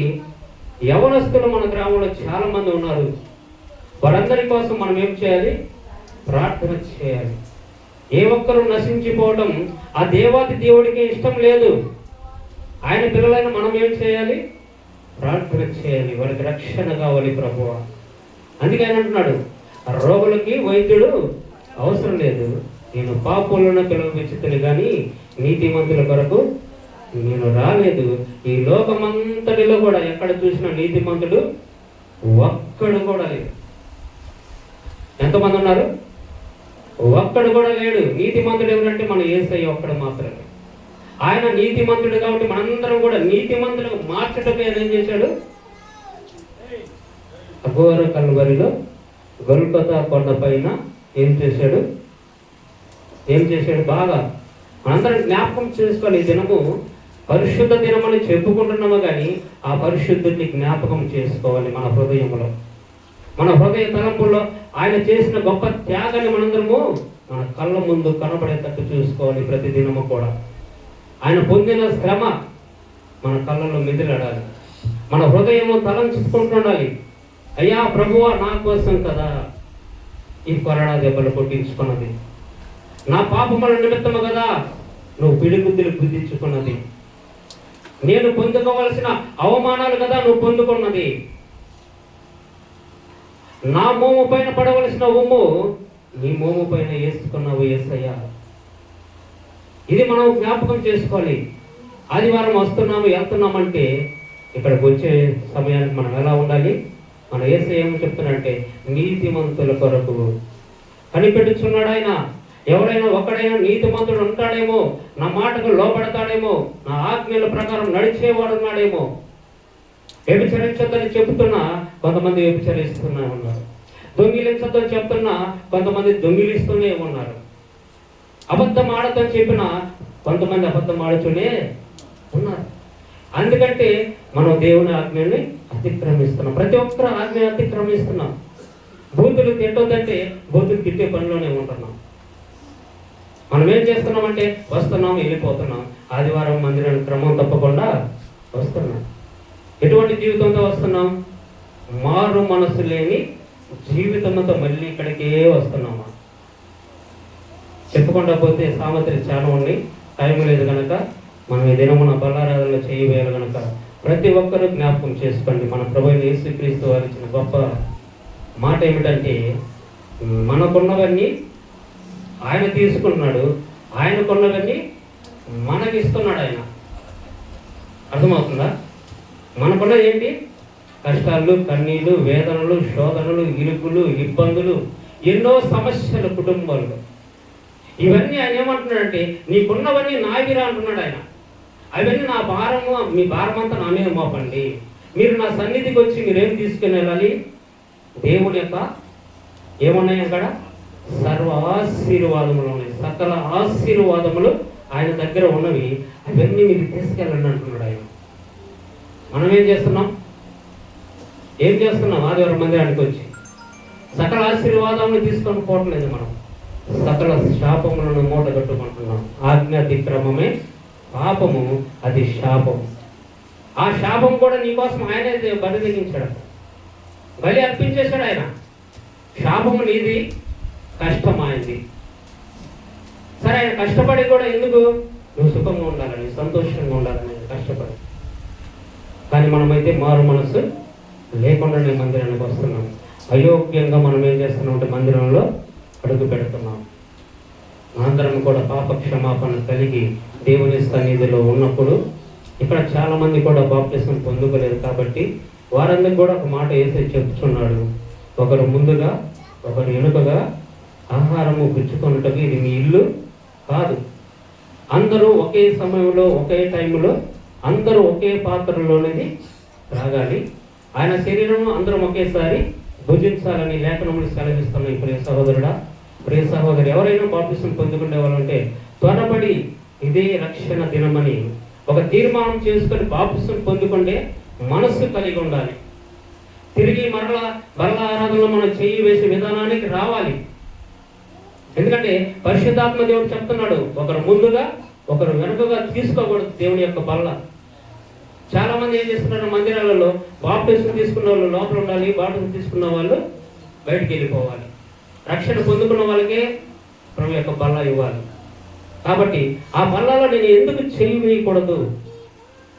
యవనస్తులు మన గ్రామంలో చాలా మంది ఉన్నారు. వారందరి కోసం మనం ఏం చేయాలి? ప్రార్థన చేయాలి. ఏ ఒక్కరూ నశించిపోవడం ఆ దేవాది దేవుడికి ఇష్టం లేదు. ఆయన పిల్లలైన మనం ఏం చేయాలి? ప్రార్థన చేయాలి. వారికి రక్షణ కావాలి ప్రభువా. అందుకే ఆయన అంటున్నాడు, రోగులకి వైద్యుడు అవసరం లేదు, నేను పాపులను పిలువచ్చుతును కానీ నీతిమంతుల కొరకు నేను రాలేదు. ఈ లోకమంతటిలో కూడా ఎక్కడ చూసినా నీతిమంతుడు ఒక్కడు కూడా లేడు. ఎంతమంది ఉన్నారు? ఒక్కడు కూడా లేడు. నీతిమంతుడు ఎవరంటే మన యేసయ్య ఒక్కడు మాత్రమే. ఆయన నీతిమంతుడు కాబట్టి మనందరం కూడా నీతిమంతులకు మార్చటమే ఏం చేశాడు? అఘోర కల్వరిలో గొల్గొతా కొండ పైన ఏం చేశాడు? బాగా మనందరం జ్ఞాపకం చేసుకోవాలి. ఈ దినము పరిశుద్ధ దినమని చెప్పుకుంటున్నాము కానీ ఆ పరిశుద్ధుడిని జ్ఞాపకం చేసుకోవాలి మన హృదయంలో, మన హృదయ తలంపుల్లో. ఆయన చేసిన గొప్ప త్యాగాన్ని మనందరము మన కళ్ళ ముందు కనబడేటట్టు చూసుకోవాలి. ప్రతి దినము కూడా ఆయన పొందిన శ్రమ మన కళ్ళలో మెదిలాడాలి. మన హృదయము తలంచుకుంటుండాలి. అయ్యా ప్రభువా, నా కోసం కదా ఈ కొరడా దెబ్బలు కొట్టించుకున్నది, నా పాపముల నిమిత్తము కదా నువ్వు పిడిగుద్దులు గుద్దించుకున్నది. నేను పొందుకోవలసిన అవమానాలు కదా నువ్వు పొందుకున్నది. నా మోము పైన పడవలసిన ఉమ్ము నీ మోము పైన వేసుకున్నావు యేసయ్యా. ఇది మనం జ్ఞాపకం చేసుకోవాలి. ఆదివారం వస్తున్నాము వెళ్తున్నామంటే ఇక్కడికి వచ్చే సమయానికి మనం ఎలా ఉండాలి? మన యేసయ్య ఏమని చెప్తున్నాడంటే నీతిమంతుల కొరకు కనిపెట్టుచున్నాడు ఆయన. ఎవడైనా ఒక్కడైనా నీతిమంతుడు ఉంటాడేమో, నా మాటకు లోపడతాడేమో, నా ఆజ్ఞల ప్రకారం నడిచేవాడు ఉన్నాడేమో. వ్యభిచరించొద్దని చెబుతున్నా కొంతమంది వ్యభిచరిస్తూనే ఉన్నారు. దొంగిలించొద్దని చెప్తున్నా కొంతమంది దొంగిలిస్తూనే ఉన్నారు. అబద్ధం ఆడదని చెప్పినా కొంతమంది అబద్ధం ఆడుతూనే ఉన్నారు. అందుకంటే మనం దేవుని ఆజ్ఞని అతిక్రమిస్తున్నాం. ప్రతి ఒక్కరు ఆజ్ఞ అతిక్రమిస్తున్నాం. బూతులు తిట్టొద్దంటే బూతులు తిట్టే పనిలోనే ఉంటున్నాం. మనం ఏం చేస్తున్నామంటే వస్తున్నాం, వెళ్ళిపోతున్నాం. ఆదివారం మందిరానికి క్రమం తప్పకుండా వస్తున్నాం. ఎటువంటి జీవితంతో వస్తున్నాం? మారు మనసు లేని జీవితంతో మళ్ళీ ఇక్కడికే వస్తున్నామా? చెప్పుకుంటా పోతే సామర్థ్యం చాలా ఉన్నాయి. టైం లేదు కనుక మనం ఈ దినమున బల్లారాధనలో చేయవేయాలి కనుక ప్రతి ఒక్కరూ జ్ఞాపకం చేసుకోండి. మన ప్రభువైన యేసుక్రీస్తు వారు ఇచ్చిన గొప్ప మాట ఏమిటంటే మనకున్నవన్నీ ఆయన తీసుకుంటున్నాడు, ఆయనకున్నవన్నీ మనకి ఇస్తున్నాడు ఆయన. అర్థమవుతుందా? మనకున్నది ఏంటి? కష్టాలు, కన్నీళ్ళు, వేదనలు, శోధనలు, ఇరుకులు, ఇబ్బందులు, ఎన్నో సమస్యలు కుటుంబాల్లో. ఇవన్నీ ఆయన ఏమంటున్నాడంటే నీకున్నవన్నీ నావిరా అంటున్నాడు ఆయన. అవన్నీ నా భారము, మీ భారం అంతా నా మీద మోపండి. మీరు నా సన్నిధికి వచ్చి మీరేం తీసుకుని వెళ్ళాలి? దేవుని యొక్క ఏమున్నాయి అక్కడ? సర్వ ఆశీర్వాదములు ఉన్నాయి. సకల ఆశీర్వాదములు ఆయన దగ్గర ఉన్నవి. అవన్నీ మీరు తీసుకెళ్ళండి అంటున్నాడు ఆయన. మనం ఏం చేస్తున్నాం? ఆదివారం మందిరానికి వచ్చి సకల ఆశీర్వాదములు తీసుకొని పోవట్లేదు. మనం సకల శాపములను మూట కట్టుకుంటున్నాం. ఆజ్ఞాతిక్రమమే పాపము, అది శాపం. ఆ శాపం కూడా నీకోసం ఆయనే బలి తెగించాడు, బలి అర్పించేశాడు ఆయన. శాపము నీది, కష్టం ఆయనది. సరే, ఆయన కష్టపడి కూడా ఎందుకు? నువ్వు సుఖంగా ఉండాలని, సంతోషంగా ఉండాలని కష్టపడి. కానీ మనమైతే మారు మనసు లేకుండానే మందిరానికి వస్తున్నాం. అయోగ్యంగా మనం ఏం చేస్తున్నాం అంటే మందిరంలో అడుగు పెడుతున్నాం. మనందరం కూడా పాప క్షమాపణ కలిగి దేవుని సన్నిధిలో ఉన్నప్పుడు ఇక్కడ చాలా మంది కూడా బాప్తిసం పొందుకోలేదు. కాబట్టి వారందరికీ కూడా ఒక మాట వేసి చెప్తున్నాడు, ఒకరు ముందుగా ఒకరు వెనుకగా ఆహారము పుచ్చుకొనుటకు ఇది మీ ఇల్లు కాదు. అందరూ ఒకే సమయంలో ఒకే టైంలో అందరూ ఒకే పాత్రలోనేది త్రాగాలి. ఆయన శరీరము అందరం ఒకేసారి భుజించాలని లేఖనములు సెలవిస్తున్నాయి. ప్రియ సహోదరుడా, ప్రియ సహోదరు, ఎవరైనా బాప్తిసం పొందుకునే వాళ్ళంటే త్వరపడి ఇదే రక్షణ దినమని ఒక తీర్మానం చేసుకొని బాప్తిసం పొందుకుంటే మనస్సు కలిగి ఉండాలి. తిరిగి మరలా ఆరాధనలో మనం చెయ్యి వేసే విధానానికి రావాలి. ఎందుకంటే పరిశుద్ధాత్మ దేవుడు చెప్తున్నాడు, ఒకరు ముందుగా ఒకరు వెనుకగా తీసుకోకూడదు దేవుని యొక్క బల్ల. చాలా మంది ఏం చేస్తున్నారు? మందిరాలలో బాప్తిసం తీసుకున్న వాళ్ళు లోపల ఉండాలి, బాప్తిసం తీసుకున్న వాళ్ళు బయటికి వెళ్ళిపోవాలి. రక్షణ పొందుకున్న వాళ్ళకే ప్రభు యొక్క బల్ల ఇవ్వాలి. కాబట్టి ఆ బల్లలో నేను ఎందుకు చెయ్యి వేయకూడదు?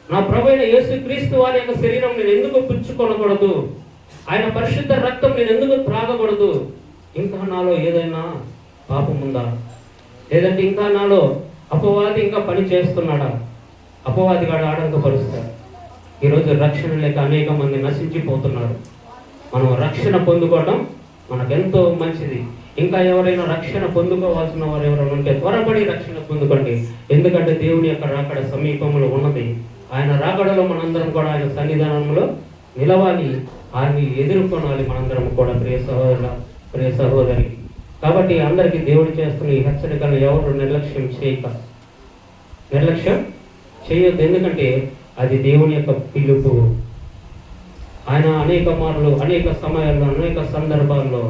నా ప్రభు అయిన యేసుక్రీస్తు వారి యొక్క శరీరం నేను ఎందుకు పుచ్చుకోనకూడదు? ఆయన పరిశుద్ధ రక్తం నేను ఎందుకు త్రాగకూడదు? ఇంకా నాలో ఏదైనా పాపం ఉందా? లేదంటే ఇంకా నాలో అపవాది ఇంకా పని చేస్తున్నాడా? అపవాది గాడు ఆటంకపరుస్తాడు. ఈరోజు రక్షణ లేక అనేక మంది నశించిపోతున్నారు. మనం రక్షణ పొందుకోవడం మనకెంతో మంచిది. ఇంకా ఎవరైనా రక్షణ పొందుకోవాల్సిన వారు ఎవరైనా ఉంటే త్వరపడి రక్షణ పొందుకోండి. ఎందుకంటే దేవుని యొక్క రాకడ సమీపంలో ఉన్నది. ఆయన రాకడలో మనందరం కూడా ఆయన సన్నిధానంలో నిలవాలి, ఆయన్ని ఎదుర్కొనాలి మనందరం కూడా. ప్రియ సహోదరుల, ప్రియ సహోదరి, కాబట్టి అందరికీ దేవుడు చేస్తున్న ఈ హెచ్చరికలను ఎవరు నిర్లక్ష్యం చేయొద్దు. ఎందుకంటే అది దేవుని యొక్క పిలుపు. ఆయన అనేక మార్లు, అనేక సమయాల్లో, అనేక సందర్భాల్లో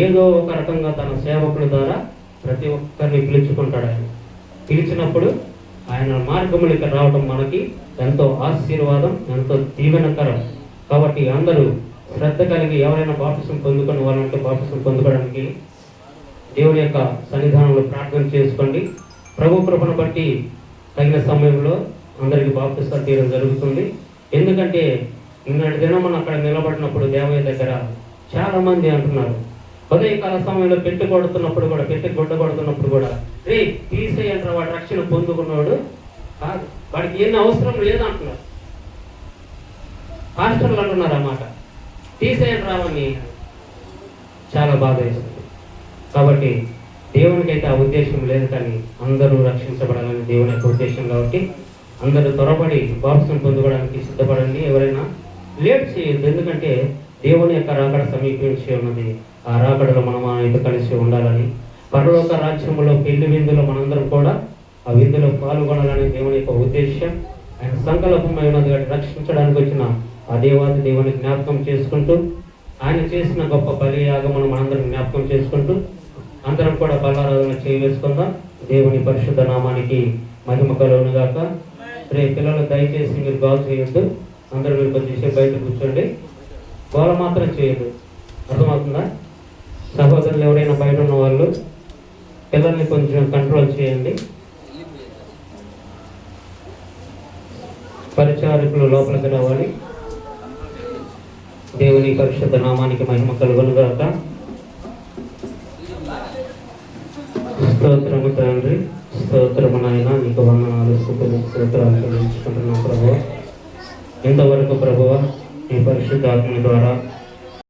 ఏదో ఒక రకంగా తన సేవకుల ద్వారా ప్రతి ఒక్కరిని పిలుచుకుంటాడు. ఆయన పిలిచినప్పుడు ఆయన మార్గములకి రావడం మనకి ఎంతో ఆశీర్వాదం, ఎంతో దీవెనకరం. కాబట్టి అందరూ శ్రద్ధ కలిగి ఎవరైనా బాప్తిసం పొందుకుని వాళ్ళంటే బాప్తిసం పొందుకోవడానికి దేవుని యొక్క సన్నిధానంలో ప్రార్థన చేసుకోండి. ప్రభు కృపను బట్టి తగిన సమయంలో అందరికి బాప్తిస్తాలు తీయడం జరుగుతుంది. ఎందుకంటే నిన్నటి దినం మనం అక్కడ నిలబడినప్పుడు దేవయ్య దగ్గర చాలా మంది అంటున్నారు, ఉదయకాల సమయంలో పెట్టి కొడుతున్నప్పుడు కూడా, పెట్టి గుడ్డ కొడుతున్నప్పుడు కూడా, రే తీసేయంటారా వాడు రక్షణ పొందుకున్నాడు కాదు, వాడికి ఎన్ని అవసరం లేదంటున్నారు. పాస్టర్లు అంటున్నారు అన్నమాట, తీసేయండి రావని. చాలా బాధ వేస్తుంది. కాబట్టి దేవునికైతే ఆ ఉద్దేశం లేదు, కానీ అందరూ రక్షించబడాలని దేవుని యొక్క ఉద్దేశం. కాబట్టి అందరూ త్వరపడి బాప్తిసం పొందుకోవడానికి సిద్ధపడండి. ఎవరైనా లేట్ చేయొద్దు, ఎందుకంటే దేవుని యొక్క రాకడ సమీపించి ఉన్నది. ఆ రాకడలో మనం ఆయనతో కలిసి ఉండాలని, పరలోక రాజ్యంలో పెళ్లి విందులో మనందరం కూడా ఆ విందులో పాల్గొనాలని దేవుని యొక్క ఉద్దేశం. ఆయన సంకల్పమై ఉన్నది. కాబట్టి రక్షించడానికి వచ్చిన ఆ దేవాది దేవుని జ్ఞాపకం చేసుకుంటూ, ఆయన చేసిన గొప్ప బలియాగమును మనందరం జ్ఞాపకం చేసుకుంటూ అందరం కూడా బలారాధన చేయవేసుకుందాం. దేవుని పరిశుద్ధ నామానికి మహిమ కలుగునుగాక. రేపు పిల్లలు దయచేసి మీరు గోల చేయొద్దు. అందరూ మీరు కొంచెం బయట కూర్చోండి, గోల మాత్రం చేయొద్దు. అర్థమవుతుందా? సహోదరులు ఎవరైనా బయట ఉన్న వాళ్ళు పిల్లల్ని కొంచెం కంట్రోల్ చేయండి. పరిచారకులు లోపలికి రావాలి. దేవుని పరిశుద్ధ నామానికి మహిమ కలుగునుగాక. స్తోత్రము తండ్రి, స్తోత్రము నాయన, నీకు వందనాలు, స్తుతులు, స్తోత్రాలు చెల్లించుకుంటున్నాం ప్రభువా. ఇంతవరకు ప్రభువా నీ పరిశుద్ధాత్మ ద్వారా